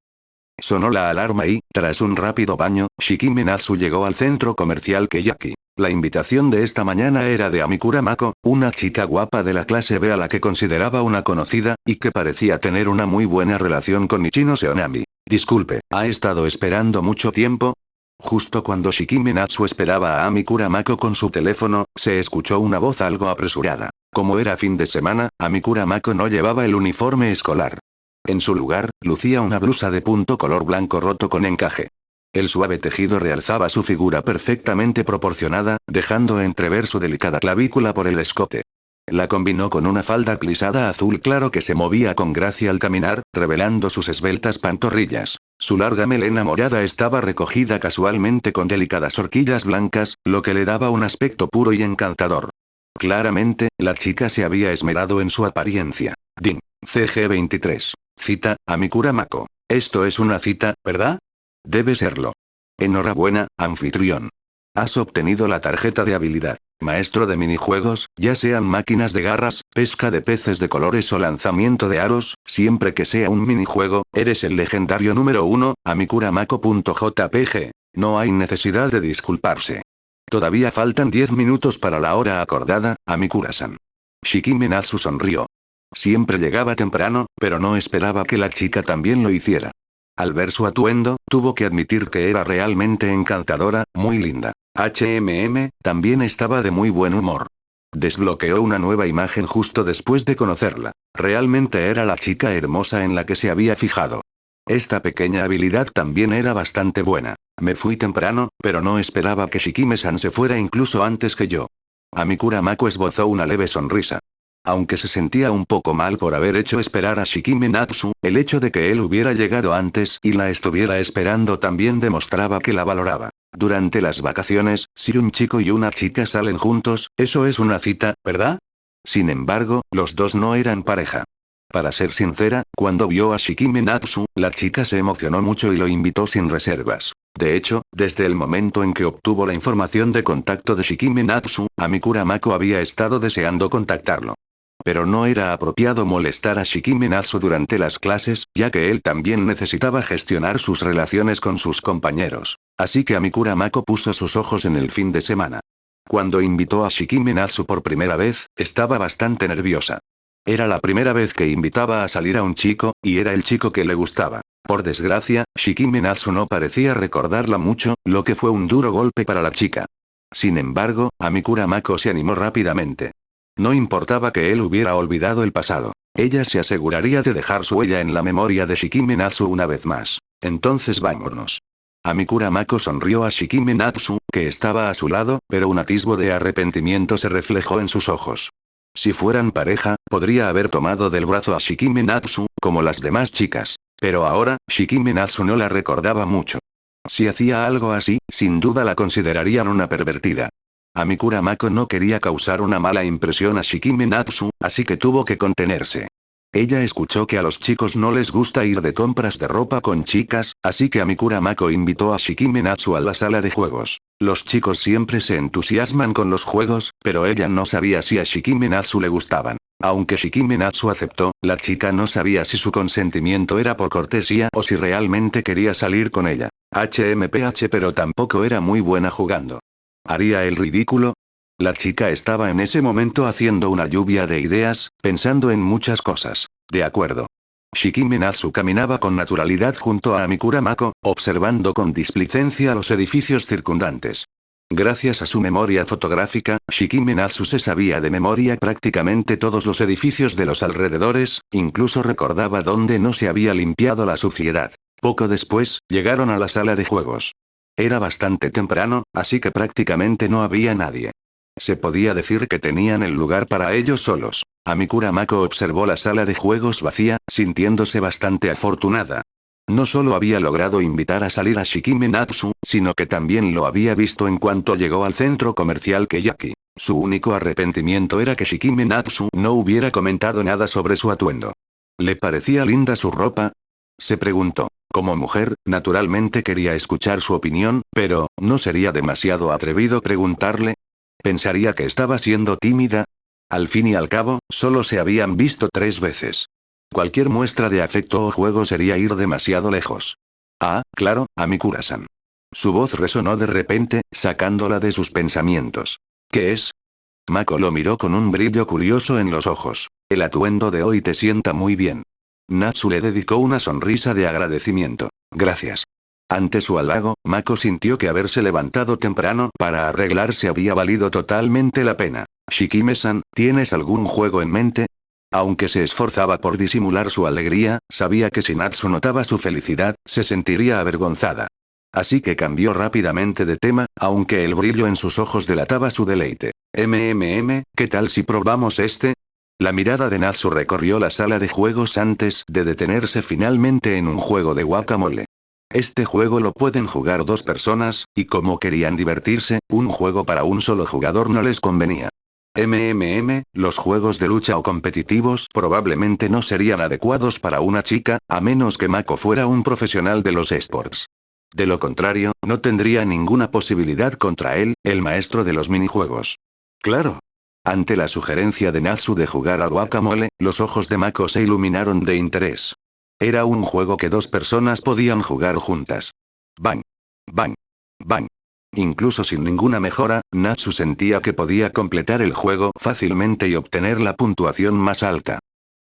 Sonó la alarma y, tras un rápido baño, Shikime Natsu llegó al centro comercial Keyaki. La invitación de esta mañana era de Amikura Mako, una chica guapa de la clase B a la que consideraba una conocida, y que parecía tener una muy buena relación con Ichino Seonami. Disculpe, ¿ha estado esperando mucho tiempo? Justo cuando Shikime Natsu esperaba a Amikura Mako con su teléfono, se escuchó una voz algo apresurada. Como era fin de semana, Amikura Mako no llevaba el uniforme escolar. En su lugar, lucía una blusa de punto color blanco roto con encaje. El suave tejido realzaba su figura perfectamente proporcionada, dejando entrever su delicada clavícula por el escote. La combinó con una falda plisada azul claro que se movía con gracia al caminar, revelando sus esbeltas pantorrillas. Su larga melena morada estaba recogida casualmente con delicadas horquillas blancas, lo que le daba un aspecto puro y encantador. Claramente, la chica se había esmerado en su apariencia. Din. CG 23. Cita, Amikura Mako. Esto es una cita, ¿verdad? Debe serlo. Enhorabuena, anfitrión. Has obtenido la tarjeta de habilidad. Maestro de minijuegos, ya sean máquinas de garras, pesca de peces de colores o lanzamiento de aros, siempre que sea un minijuego, eres el legendario número 1, Amikura-Mako.jpg. No hay necesidad de disculparse. Todavía faltan 10 minutos para la hora acordada, Amikura-san. Shikime Natsu sonrió. Siempre llegaba temprano, pero no esperaba que la chica también lo hiciera. Al ver su atuendo, tuvo que admitir que era realmente encantadora, muy linda. También estaba de muy buen humor. Desbloqueó una nueva imagen justo después de conocerla. Realmente era la chica hermosa en la que se había fijado. Esta pequeña habilidad también era bastante buena. Me fui temprano, pero no esperaba que Shikime-san se fuera incluso antes que yo. Amikura Mako esbozó una leve sonrisa. Aunque se sentía un poco mal por haber hecho esperar a Shikime Natsu, el hecho de que él hubiera llegado antes y la estuviera esperando también demostraba que la valoraba. Durante las vacaciones, si un chico y una chica salen juntos, eso es una cita, ¿verdad? Sin embargo, los dos no eran pareja. Para ser sincera, cuando vio a Shikime Natsu, la chica se emocionó mucho y lo invitó sin reservas. De hecho, desde el momento en que obtuvo la información de contacto de Shikime Natsu, Amikura Mako había estado deseando contactarlo. Pero no era apropiado molestar a Shikime Natsu durante las clases, ya que él también necesitaba gestionar sus relaciones con sus compañeros. Así que Amikura Mako puso sus ojos en el fin de semana. Cuando invitó a Shikime Natsu por primera vez, estaba bastante nerviosa. Era la primera vez que invitaba a salir a un chico, y era el chico que le gustaba. Por desgracia, Shikime Natsu no parecía recordarla mucho, lo que fue un duro golpe para la chica. Sin embargo, Amikura Mako se animó rápidamente. No importaba que él hubiera olvidado el pasado. Ella se aseguraría de dejar su huella en la memoria de Shikime Natsu una vez más. Entonces vámonos. Amikura Mako sonrió a Shikime Natsu, que estaba a su lado, pero un atisbo de arrepentimiento se reflejó en sus ojos. Si fueran pareja, podría haber tomado del brazo a Shikime Natsu, como las demás chicas. Pero ahora, Shikime Natsu no la recordaba mucho. Si hacía algo así, sin duda la considerarían una pervertida. Amikura Mako no quería causar una mala impresión a Shikime Natsu, así que tuvo que contenerse. Ella escuchó que a los chicos no les gusta ir de compras de ropa con chicas, así que Amikura Mako invitó a Shikime Natsu a la sala de juegos. Los chicos siempre se entusiasman con los juegos, pero ella no sabía si a Shikime Natsu le gustaban. Aunque Shikime Natsu aceptó, la chica no sabía si su consentimiento era por cortesía o si realmente quería salir con ella. HMPH, pero tampoco era muy buena jugando. ¿Haría el ridículo? La chica estaba en ese momento haciendo una lluvia de ideas, pensando en muchas cosas. De acuerdo. Shikime Natsu caminaba con naturalidad junto a Amikura Mako, observando con displicencia los edificios circundantes. Gracias a su memoria fotográfica, Shikime Natsu se sabía de memoria prácticamente todos los edificios de los alrededores, incluso recordaba dónde no se había limpiado la suciedad. Poco después, llegaron a la sala de juegos. Era bastante temprano, así que prácticamente no había nadie. Se podía decir que tenían el lugar para ellos solos. Amikura Mako observó la sala de juegos vacía, sintiéndose bastante afortunada. No solo había logrado invitar a salir a Shikime Natsu, sino que también lo había visto en cuanto llegó al centro comercial Keyaki. Su único arrepentimiento era que Shikime Natsu no hubiera comentado nada sobre su atuendo. ¿Le parecía linda su ropa? Se preguntó. Como mujer, naturalmente quería escuchar su opinión, pero, ¿no sería demasiado atrevido preguntarle? ¿Pensaría que estaba siendo tímida? Al fin y al cabo, solo se habían visto 3 veces. Cualquier muestra de afecto o juego sería ir demasiado lejos. Ah, claro, Amikura-san. Su voz resonó de repente, sacándola de sus pensamientos. ¿Qué es? Mako lo miró con un brillo curioso en los ojos. El atuendo de hoy te sienta muy bien. Natsu le dedicó una sonrisa de agradecimiento. Gracias. Ante su halago, Mako sintió que haberse levantado temprano para arreglarse había valido totalmente la pena. Shikime-san, ¿tienes algún juego en mente? Aunque se esforzaba por disimular su alegría, sabía que si Natsu notaba su felicidad, se sentiría avergonzada. Así que cambió rápidamente de tema, aunque el brillo en sus ojos delataba su deleite. ¿Qué tal si probamos este? La mirada de Natsu recorrió la sala de juegos antes de detenerse finalmente en un juego de guacamole. Este juego lo pueden jugar 2 personas, y como querían divertirse, un juego para un solo jugador no les convenía. Los juegos de lucha o competitivos probablemente no serían adecuados para una chica, a menos que Mako fuera un profesional de los esports. De lo contrario, no tendría ninguna posibilidad contra él, el maestro de los minijuegos. Claro. Ante la sugerencia de Natsu de jugar al guacamole, los ojos de Mako se iluminaron de interés. Era un juego que 2 personas podían jugar juntas. Bang. Bang. Bang. Incluso sin ninguna mejora, Natsu sentía que podía completar el juego fácilmente y obtener la puntuación más alta.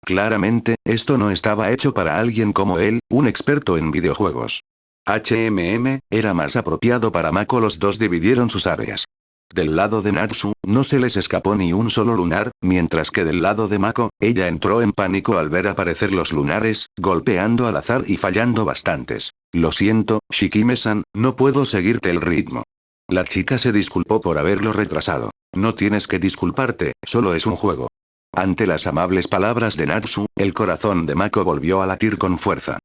Claramente, esto no estaba hecho para alguien como él, un experto en videojuegos. Era más apropiado para Mako. Los dos dividieron sus áreas. Del lado de Natsu, no se les escapó ni un solo lunar, mientras que del lado de Mako, ella entró en pánico al ver aparecer los lunares, golpeando al azar y fallando bastantes. Lo siento, Shikime-san, no puedo seguirte el ritmo. La chica se disculpó por haberlo retrasado. No tienes que disculparte, solo es un juego. Ante las amables palabras de Natsu, el corazón de Mako volvió a latir con fuerza.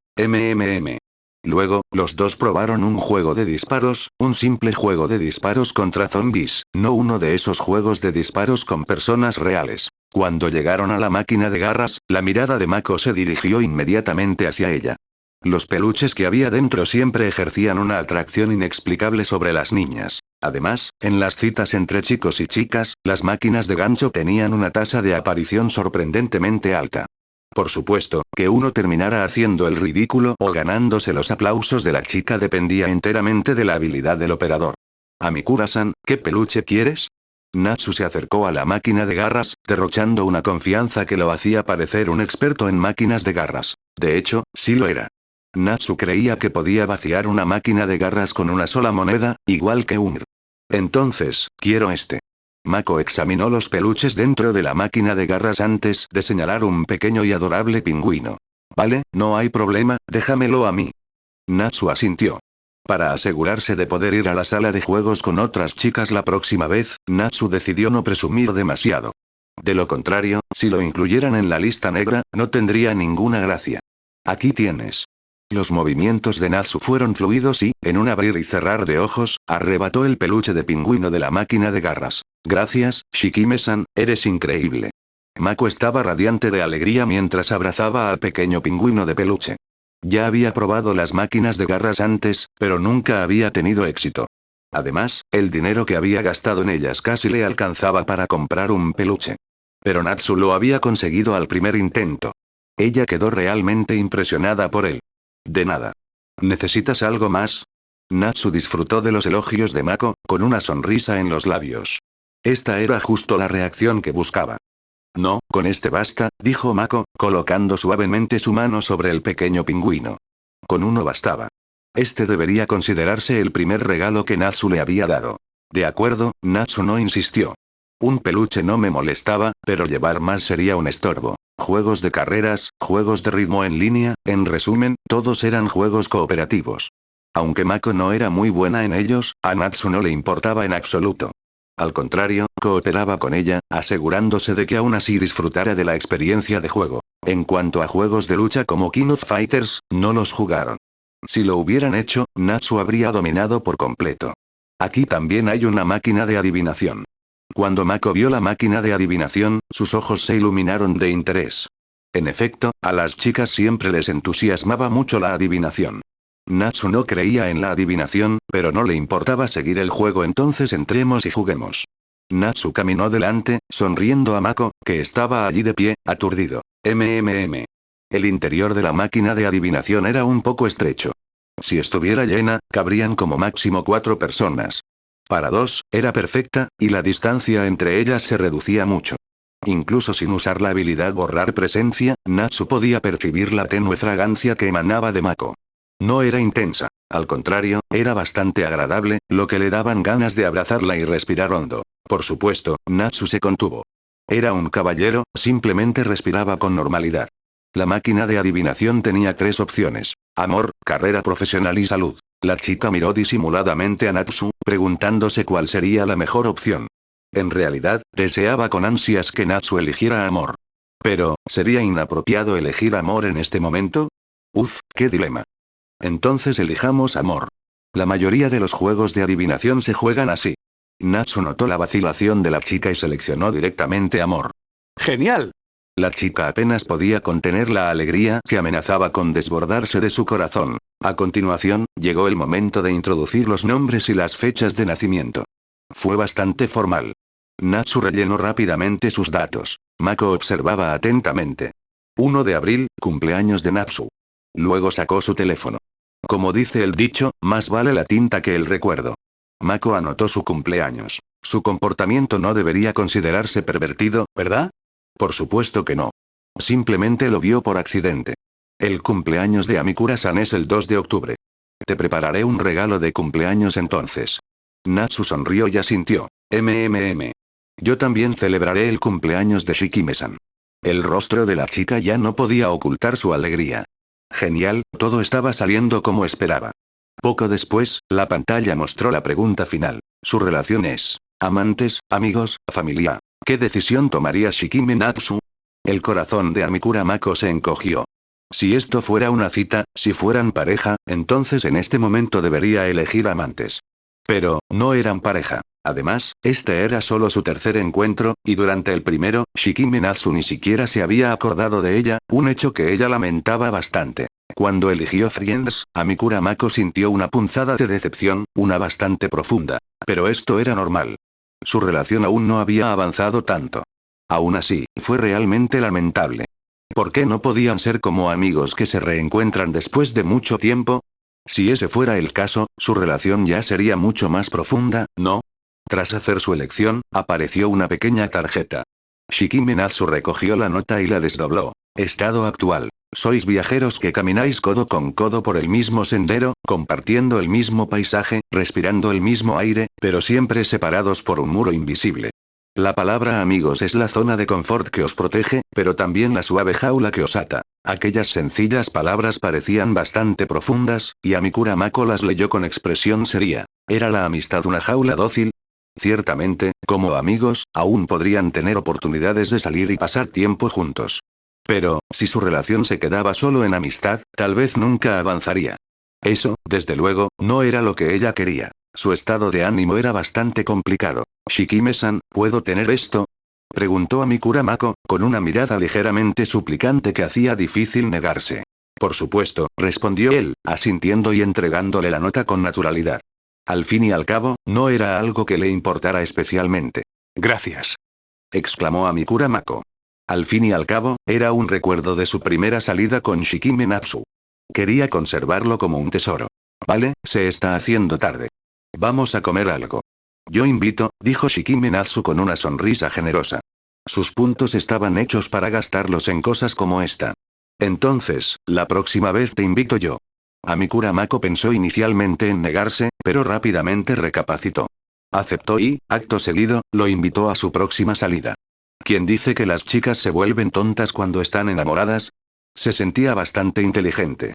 Luego, los dos probaron un juego de disparos, un simple juego de disparos contra zombies, no uno de esos juegos de disparos con personas reales. Cuando llegaron a la máquina de garras, la mirada de Mako se dirigió inmediatamente hacia ella. Los peluches que había dentro siempre ejercían una atracción inexplicable sobre las niñas. Además, en las citas entre chicos y chicas, las máquinas de gancho tenían una tasa de aparición sorprendentemente alta. Por supuesto, que uno terminara haciendo el ridículo o ganándose los aplausos de la chica dependía enteramente de la habilidad del operador. Amikura-san, ¿qué peluche quieres? Natsu se acercó a la máquina de garras, derrochando una confianza que lo hacía parecer un experto en máquinas de garras. De hecho, sí lo era. Natsu creía que podía vaciar una máquina de garras con una sola moneda, igual que un. Entonces, quiero este. Mako examinó los peluches dentro de la máquina de garras antes de señalar un pequeño y adorable pingüino. Vale, no hay problema, déjamelo a mí. Natsu asintió. Para asegurarse de poder ir a la sala de juegos con otras chicas la próxima vez, Natsu decidió no presumir demasiado. De lo contrario, si lo incluyeran en la lista negra, no tendría ninguna gracia. Aquí tienes. Los movimientos de Natsu fueron fluidos y, en un abrir y cerrar de ojos, arrebató el peluche de pingüino de la máquina de garras. Gracias, Shikime-san, eres increíble. Mako estaba radiante de alegría mientras abrazaba al pequeño pingüino de peluche. Ya había probado las máquinas de garras antes, pero nunca había tenido éxito. Además, el dinero que había gastado en ellas casi le alcanzaba para comprar un peluche. Pero Natsu lo había conseguido al primer intento. Ella quedó realmente impresionada por él. De nada. ¿Necesitas algo más? Natsu disfrutó de los elogios de Mako, con una sonrisa en los labios. Esta era justo la reacción que buscaba. No, con este basta, dijo Mako, colocando suavemente su mano sobre el pequeño pingüino. Con uno bastaba. Este debería considerarse el primer regalo que Natsu le había dado. De acuerdo, Natsu no insistió. Un peluche no me molestaba, pero llevar más sería un estorbo. Juegos de carreras, juegos de ritmo en línea, en resumen, todos eran juegos cooperativos. Aunque Mako no era muy buena en ellos, a Natsu no le importaba en absoluto. Al contrario, cooperaba con ella, asegurándose de que aún así disfrutara de la experiencia de juego. En cuanto a juegos de lucha como King of Fighters, no los jugaron. Si lo hubieran hecho, Natsu habría dominado por completo. Aquí también hay una máquina de adivinación. Cuando Mako vio la máquina de adivinación, sus ojos se iluminaron de interés. En efecto, a las chicas siempre les entusiasmaba mucho la adivinación. Natsu no creía en la adivinación, pero no le importaba seguir el juego, entonces entremos y juguemos. Natsu caminó delante, sonriendo a Mako, que estaba allí de pie, aturdido. El interior de la máquina de adivinación era un poco estrecho. Si estuviera llena, cabrían como máximo 4 personas. Para 2, era perfecta, y la distancia entre ellas se reducía mucho. Incluso sin usar la habilidad borrar presencia, Natsu podía percibir la tenue fragancia que emanaba de Mako. No era intensa, al contrario, era bastante agradable, lo que le daban ganas de abrazarla y respirar hondo. Por supuesto, Natsu se contuvo. Era un caballero, simplemente respiraba con normalidad. La máquina de adivinación tenía 3 opciones: amor, carrera profesional y salud. La chica miró disimuladamente a Natsu, preguntándose cuál sería la mejor opción. En realidad, deseaba con ansias que Natsu eligiera amor. Pero, ¿sería inapropiado elegir amor en este momento? Uf, qué dilema. Entonces elijamos amor. La mayoría de los juegos de adivinación se juegan así. Natsu notó la vacilación de la chica y seleccionó directamente amor. ¡Genial! La chica apenas podía contener la alegría que amenazaba con desbordarse de su corazón. A continuación, llegó el momento de introducir los nombres y las fechas de nacimiento. Fue bastante formal. Natsu rellenó rápidamente sus datos. Mako observaba atentamente. 1 de abril, cumpleaños de Natsu. Luego sacó su teléfono. Como dice el dicho, más vale la tinta que el recuerdo. Mako anotó su cumpleaños. Su comportamiento no debería considerarse pervertido, ¿verdad? Por supuesto que no. Simplemente lo vio por accidente. El cumpleaños de Amikura-san es el 2 de octubre. Te prepararé un regalo de cumpleaños entonces. Natsu sonrió y asintió. Yo también celebraré el cumpleaños de Shikime-san. El rostro de la chica ya no podía ocultar su alegría. Genial, todo estaba saliendo como esperaba. Poco después, la pantalla mostró la pregunta final. Su relación es: amantes, amigos, familia. ¿Qué decisión tomaría Shikime Natsu? El corazón de Amikura Mako se encogió. Si esto fuera una cita, si fueran pareja, entonces en este momento debería elegir amantes. Pero, no eran pareja. Además, este era solo su tercer encuentro, y durante el primero, Shikime Natsu ni siquiera se había acordado de ella, un hecho que ella lamentaba bastante. Cuando eligió Friends, Amikura Mako sintió una punzada de decepción, una bastante profunda. Pero esto era normal. Su relación aún no había avanzado tanto. Aún así, fue realmente lamentable. ¿Por qué no podían ser como amigos que se reencuentran después de mucho tiempo? Si ese fuera el caso, su relación ya sería mucho más profunda, ¿no? Tras hacer su elección, apareció una pequeña tarjeta. Shikime Natsu recogió la nota y la desdobló. Estado actual. Sois viajeros que camináis codo con codo por el mismo sendero, compartiendo el mismo paisaje, respirando el mismo aire, pero siempre separados por un muro invisible. La palabra amigos es la zona de confort que os protege, pero también la suave jaula que os ata. Aquellas sencillas palabras parecían bastante profundas, y Amikura Mako las leyó con expresión seria. ¿Era la amistad una jaula dócil? Ciertamente, como amigos, aún podrían tener oportunidades de salir y pasar tiempo juntos. Pero, si su relación se quedaba solo en amistad, tal vez nunca avanzaría. Eso, desde luego, no era lo que ella quería. Su estado de ánimo era bastante complicado. «Shikime-san, ¿puedo tener esto?», preguntó a Mikura Mako, con una mirada ligeramente suplicante que hacía difícil negarse. «Por supuesto», respondió él, asintiendo y entregándole la nota con naturalidad. Al fin y al cabo, no era algo que le importara especialmente. «Gracias», exclamó a Mikura Mako. Al fin y al cabo, era un recuerdo de su primera salida con Shikime Natsu. Quería conservarlo como un tesoro. «Vale, se está haciendo tarde. Vamos a comer algo». «Yo invito», dijo Shikime Natsu con una sonrisa generosa. Sus puntos estaban hechos para gastarlos en cosas como esta. «Entonces, la próxima vez te invito yo». Amikura Mako pensó inicialmente en negarse, pero rápidamente recapacitó. Aceptó y, acto seguido, lo invitó a su próxima salida. ¿Quién dice que las chicas se vuelven tontas cuando están enamoradas? Se sentía bastante inteligente.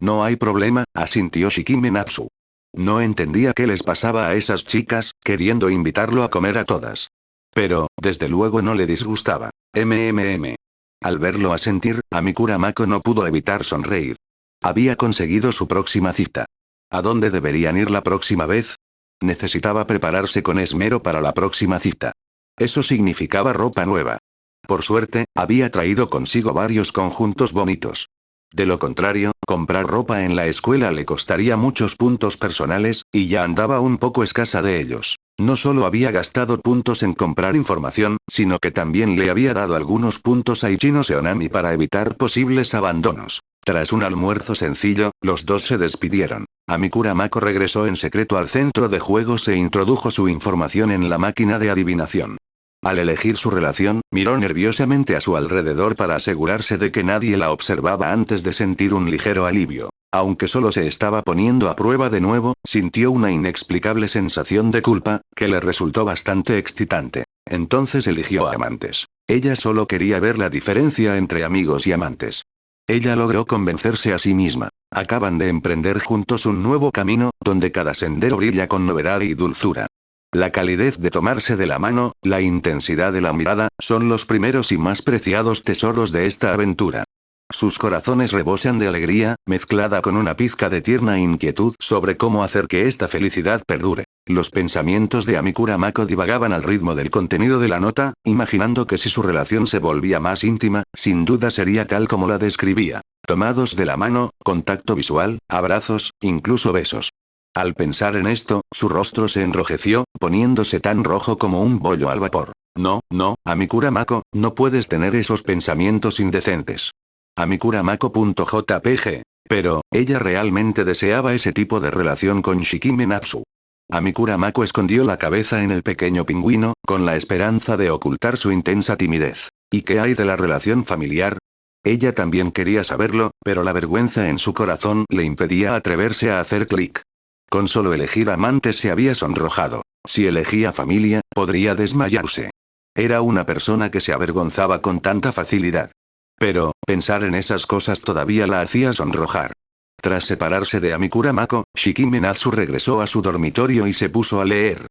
No hay problema», asintió Shikime Natsu. No entendía qué les pasaba a esas chicas, queriendo invitarlo a comer a todas. Pero, desde luego no le disgustaba. Al verlo asentir, Amikura Mako no pudo evitar sonreír. Había conseguido su próxima cita. ¿A dónde deberían ir la próxima vez? Necesitaba prepararse con esmero para la próxima cita. Eso significaba ropa nueva. Por suerte, había traído consigo varios conjuntos bonitos. De lo contrario, comprar ropa en la escuela le costaría muchos puntos personales, y ya andaba un poco escasa de ellos. No solo había gastado puntos en comprar información, sino que también le había dado algunos puntos a Ichino Seonami para evitar posibles abandonos. Tras un almuerzo sencillo, los dos se despidieron. Amikura Mako regresó en secreto al centro de juegos e introdujo su información en la máquina de adivinación. Al elegir su relación, miró nerviosamente a su alrededor para asegurarse de que nadie la observaba antes de sentir un ligero alivio. Aunque solo se estaba poniendo a prueba de nuevo, sintió una inexplicable sensación de culpa, que le resultó bastante excitante. Entonces eligió a amantes. Ella solo quería ver la diferencia entre amigos y amantes. Ella logró convencerse a sí misma. Acaban de emprender juntos un nuevo camino, donde cada sendero brilla con novedad y dulzura. La calidez de tomarse de la mano, la intensidad de la mirada, son los primeros y más preciados tesoros de esta aventura. Sus corazones rebosan de alegría, mezclada con una pizca de tierna inquietud sobre cómo hacer que esta felicidad perdure. Los pensamientos de Amikura Mako divagaban al ritmo del contenido de la nota, imaginando que si su relación se volvía más íntima, sin duda sería tal como la describía. Tomados de la mano, contacto visual, abrazos, incluso besos. Al pensar en esto, su rostro se enrojeció, poniéndose tan rojo como un bollo al vapor. No, Amikura Mako, no puedes tener esos pensamientos indecentes. Amikura Mako.jpg. Pero, ella realmente deseaba ese tipo de relación con Shikime Natsu. Amikura Mako escondió la cabeza en el pequeño pingüino, con la esperanza de ocultar su intensa timidez. ¿Y qué hay de la relación familiar? Ella también quería saberlo, pero la vergüenza en su corazón le impedía atreverse a hacer clic. Con solo elegir amantes se había sonrojado. Si elegía familia, podría desmayarse. Era una persona que se avergonzaba con tanta facilidad. Pero, pensar en esas cosas todavía la hacía sonrojar. Tras separarse de Amikura Mako, Shikime Natsu regresó a su dormitorio y se puso a leer.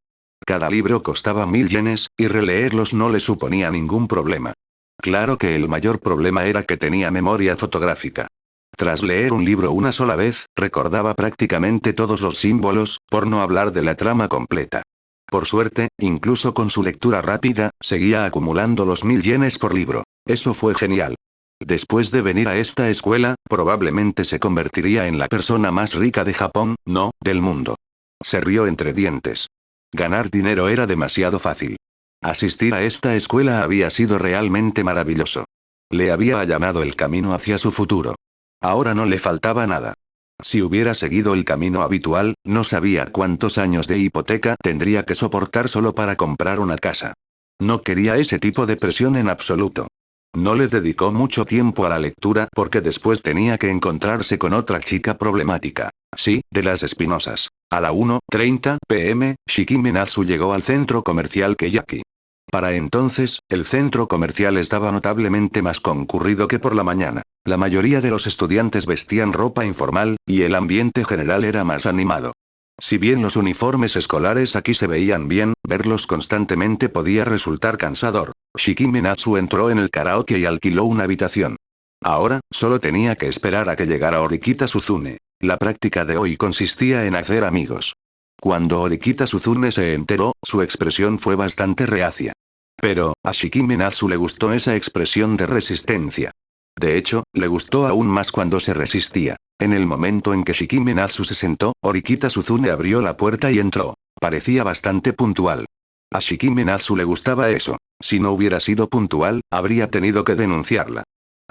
Cada libro costaba 1000 yenes, y releerlos no le suponía ningún problema. Claro que el mayor problema era que tenía memoria fotográfica. Tras leer un libro una sola vez, recordaba prácticamente todos los símbolos, por no hablar de la trama completa. Por suerte, incluso con su lectura rápida, seguía acumulando los 1000 yenes por libro. Eso fue genial. Después de venir a esta escuela, probablemente se convertiría en la persona más rica de Japón, no, del mundo. Se rió entre dientes. Ganar dinero era demasiado fácil. Asistir a esta escuela había sido realmente maravilloso. Le había allanado el camino hacia su futuro. Ahora no le faltaba nada. Si hubiera seguido el camino habitual, no sabía cuántos años de hipoteca tendría que soportar solo para comprar una casa. No quería ese tipo de presión en absoluto. No le dedicó mucho tiempo a la lectura porque después tenía que encontrarse con otra chica problemática. Sí, de las espinosas. A la 1:30 p.m., Shikime Natsu llegó al centro comercial Keyaki. Para entonces, el centro comercial estaba notablemente más concurrido que por la mañana. La mayoría de los estudiantes vestían ropa informal, y el ambiente general era más animado. Si bien los uniformes escolares aquí se veían bien, verlos constantemente podía resultar cansador. Shikime Natsu entró en el karaoke y alquiló una habitación. Ahora, solo tenía que esperar a que llegara Orikita Suzune. La práctica de hoy consistía en hacer amigos. Cuando Orikita Suzune se enteró, su expresión fue bastante reacia. Pero, a Shikime Natsu le gustó esa expresión de resistencia. De hecho, le gustó aún más cuando se resistía. En el momento en que Shikime Natsu se sentó, Orikita Suzune abrió la puerta y entró. Parecía bastante puntual. A Shikime Natsu le gustaba eso. Si no hubiera sido puntual, habría tenido que denunciarla.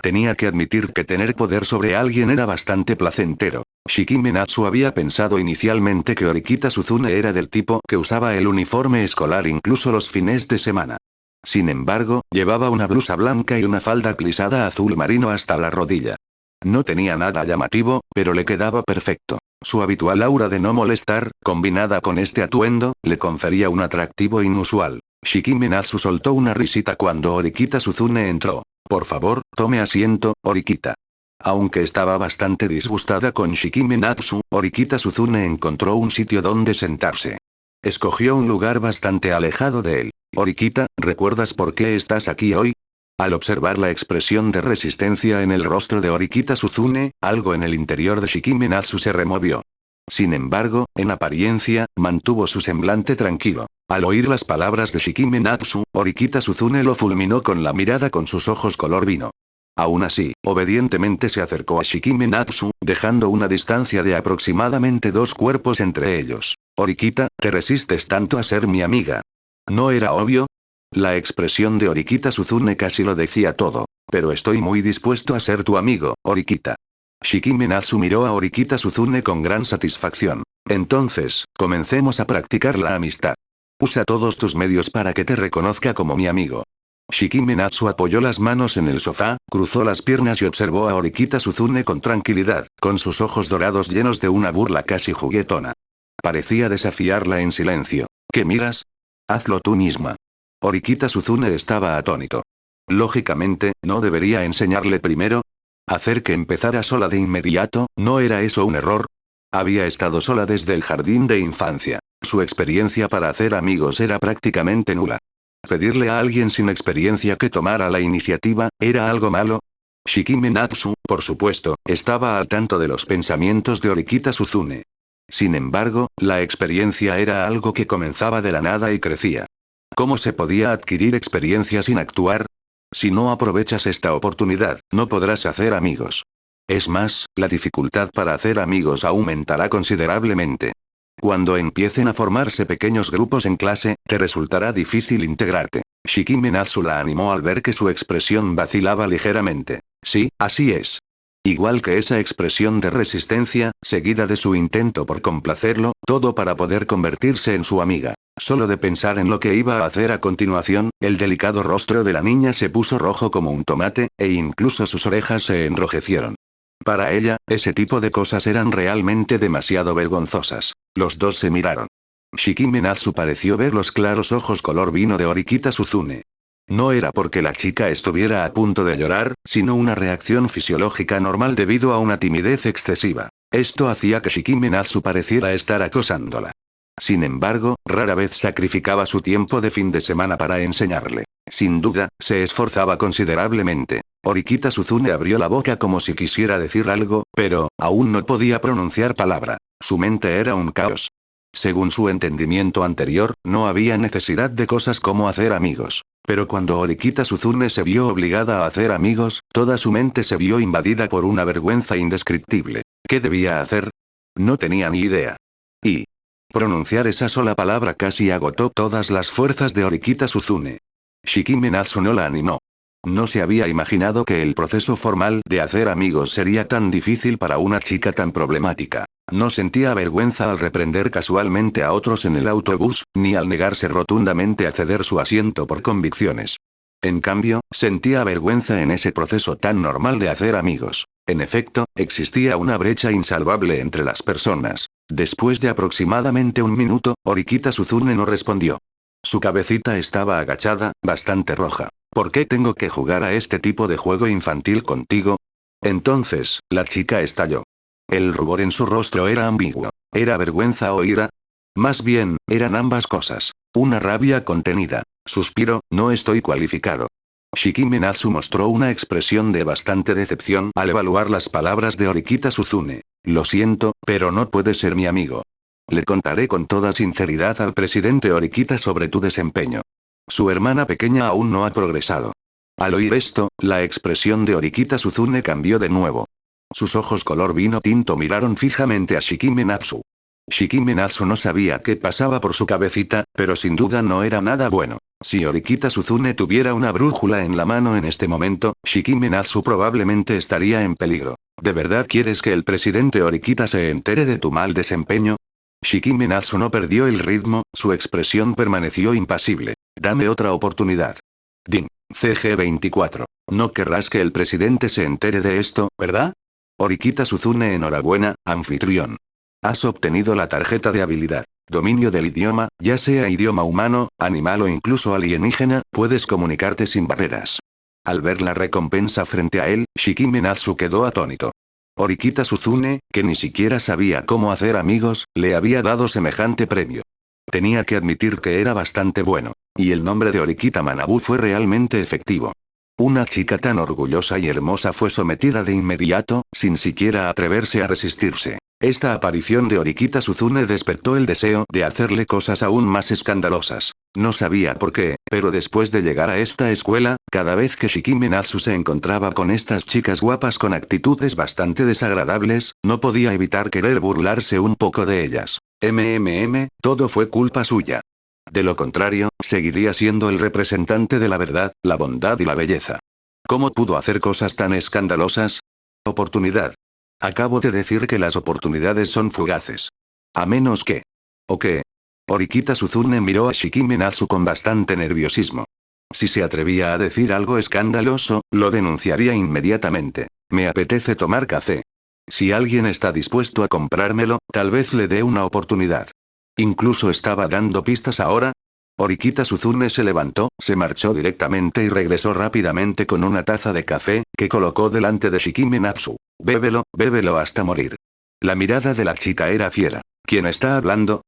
Tenía que admitir que tener poder sobre alguien era bastante placentero. Shikime Natsu había pensado inicialmente que Orikita Suzune era del tipo que usaba el uniforme escolar incluso los fines de semana. Sin embargo, llevaba una blusa blanca y una falda plisada azul marino hasta la rodilla. No tenía nada llamativo, pero le quedaba perfecto. Su habitual aura de no molestar, combinada con este atuendo, le confería un atractivo inusual. Shikime Natsu soltó una risita cuando Orikita Suzune entró. Por favor, tome asiento, Orikita. Aunque estaba bastante disgustada con Shikime Natsu, Orikita Suzune encontró un sitio donde sentarse. Escogió un lugar bastante alejado de él. Orikita, ¿recuerdas por qué estás aquí hoy? Al observar la expresión de resistencia en el rostro de Orikita Suzune, algo en el interior de Shikime Natsu se removió. Sin embargo, en apariencia, mantuvo su semblante tranquilo. Al oír las palabras de Shikime Natsu, Orikita Suzune lo fulminó con la mirada con sus ojos color vino. Aún así, obedientemente se acercó a Shikime Natsu, dejando una distancia de aproximadamente 2 cuerpos entre ellos. Orikita, ¿te resistes tanto a ser mi amiga? ¿No era obvio? La expresión de Orikita Suzune casi lo decía todo. Pero estoy muy dispuesto a ser tu amigo, Orikita. Shikime Natsu miró a Orikita Suzune con gran satisfacción. Entonces, comencemos a practicar la amistad. Usa todos tus medios para que te reconozca como mi amigo. Shikime Natsu apoyó las manos en el sofá, cruzó las piernas y observó a Orikita Suzune con tranquilidad, con sus ojos dorados llenos de una burla casi juguetona. Parecía desafiarla en silencio. ¿Qué miras? Hazlo tú misma. Orikita Suzune estaba atónito. Lógicamente, ¿no debería enseñarle primero? Hacer que empezara sola de inmediato, ¿no era eso un error? Había estado sola desde el jardín de infancia. Su experiencia para hacer amigos era prácticamente nula. ¿Pedirle a alguien sin experiencia que tomara la iniciativa, era algo malo? Shikime Natsu, por supuesto, estaba al tanto de los pensamientos de Orikita Suzune. Sin embargo, la experiencia era algo que comenzaba de la nada y crecía. ¿Cómo se podía adquirir experiencia sin actuar? Si no aprovechas esta oportunidad, no podrás hacer amigos. Es más, la dificultad para hacer amigos aumentará considerablemente. Cuando empiecen a formarse pequeños grupos en clase, te resultará difícil integrarte. Shikime Natsu la animó al ver que su expresión vacilaba ligeramente. Sí, así es. Igual que esa expresión de resistencia, seguida de su intento por complacerlo, todo para poder convertirse en su amiga. Solo de pensar en lo que iba a hacer a continuación, el delicado rostro de la niña se puso rojo como un tomate, e incluso sus orejas se enrojecieron. Para ella, ese tipo de cosas eran realmente demasiado vergonzosas. Los dos se miraron. Shikime Natsu pareció ver los claros ojos color vino de Orikita Suzune. No era porque la chica estuviera a punto de llorar, sino una reacción fisiológica normal debido a una timidez excesiva. Esto hacía que Shikime Natsu pareciera estar acosándola. Sin embargo, rara vez sacrificaba su tiempo de fin de semana para enseñarle. Sin duda, se esforzaba considerablemente. Orikita Suzune abrió la boca como si quisiera decir algo, pero, aún no podía pronunciar palabra. Su mente era un caos. Según su entendimiento anterior, no había necesidad de cosas como hacer amigos. Pero cuando Orikita Suzune se vio obligada a hacer amigos, toda su mente se vio invadida por una vergüenza indescriptible. ¿Qué debía hacer? No tenía ni idea. Y pronunciar esa sola palabra casi agotó todas las fuerzas de Orikita Suzune. Shikime Natsu no la animó. No se había imaginado que el proceso formal de hacer amigos sería tan difícil para una chica tan problemática. No sentía vergüenza al reprender casualmente a otros en el autobús, ni al negarse rotundamente a ceder su asiento por convicciones. En cambio, sentía vergüenza en ese proceso tan normal de hacer amigos. En efecto, existía una brecha insalvable entre las personas. Después de aproximadamente un minuto, Orikita Suzune no respondió. Su cabecita estaba agachada, bastante roja. ¿Por qué tengo que jugar a este tipo de juego infantil contigo? Entonces, la chica estalló. El rubor en su rostro era ambiguo. ¿Era vergüenza o ira? Más bien, eran ambas cosas. Una rabia contenida. Suspiro, no estoy cualificado. Shikime Natsu mostró una expresión de bastante decepción al evaluar las palabras de Orikita Suzune. Lo siento, pero no puede ser mi amigo. Le contaré con toda sinceridad al presidente Orikita sobre tu desempeño. Su hermana pequeña aún no ha progresado. Al oír esto, la expresión de Orikita Suzune cambió de nuevo. Sus ojos color vino tinto miraron fijamente a Shikime Natsu. Shikime Natsu no sabía qué pasaba por su cabecita, pero sin duda no era nada bueno. Si Orikita Suzune tuviera una brújula en la mano en este momento, Shikime Natsu probablemente estaría en peligro. ¿De verdad quieres que el presidente Orikita se entere de tu mal desempeño? Shikime Natsu no perdió el ritmo, su expresión permaneció impasible. Dame otra oportunidad. Din. CG24. No querrás que el presidente se entere de esto, ¿verdad? Orikita Suzune, enhorabuena, anfitrión. Has obtenido la tarjeta de habilidad. Dominio del idioma, ya sea idioma humano, animal o incluso alienígena, puedes comunicarte sin barreras. Al ver la recompensa frente a él, Shikime Natsu quedó atónito. Orikita Suzune, que ni siquiera sabía cómo hacer amigos, le había dado semejante premio. Tenía que admitir que era bastante bueno. Y el nombre de Orikita Manabu fue realmente efectivo. Una chica tan orgullosa y hermosa fue sometida de inmediato, sin siquiera atreverse a resistirse. Esta aparición de Orikita Suzune despertó el deseo de hacerle cosas aún más escandalosas. No sabía por qué, pero después de llegar a esta escuela, cada vez que Shikime Natsu se encontraba con estas chicas guapas con actitudes bastante desagradables, no podía evitar querer burlarse un poco de ellas. Todo fue culpa suya. De lo contrario, seguiría siendo el representante de la verdad, la bondad y la belleza. ¿Cómo pudo hacer cosas tan escandalosas? Oportunidad. Acabo de decir que las oportunidades son fugaces. A menos que... ¿O qué? Orikita Suzune miró a Shikime Natsu con bastante nerviosismo. Si se atrevía a decir algo escandaloso, lo denunciaría inmediatamente. Me apetece tomar café. Si alguien está dispuesto a comprármelo, tal vez le dé una oportunidad. Incluso estaba dando pistas ahora. Orikita Suzune se levantó, se marchó directamente y regresó rápidamente con una taza de café, que colocó delante de Shikime Natsu. Bébelo, bébelo hasta morir. La mirada de la chica era fiera. ¿Quién está hablando?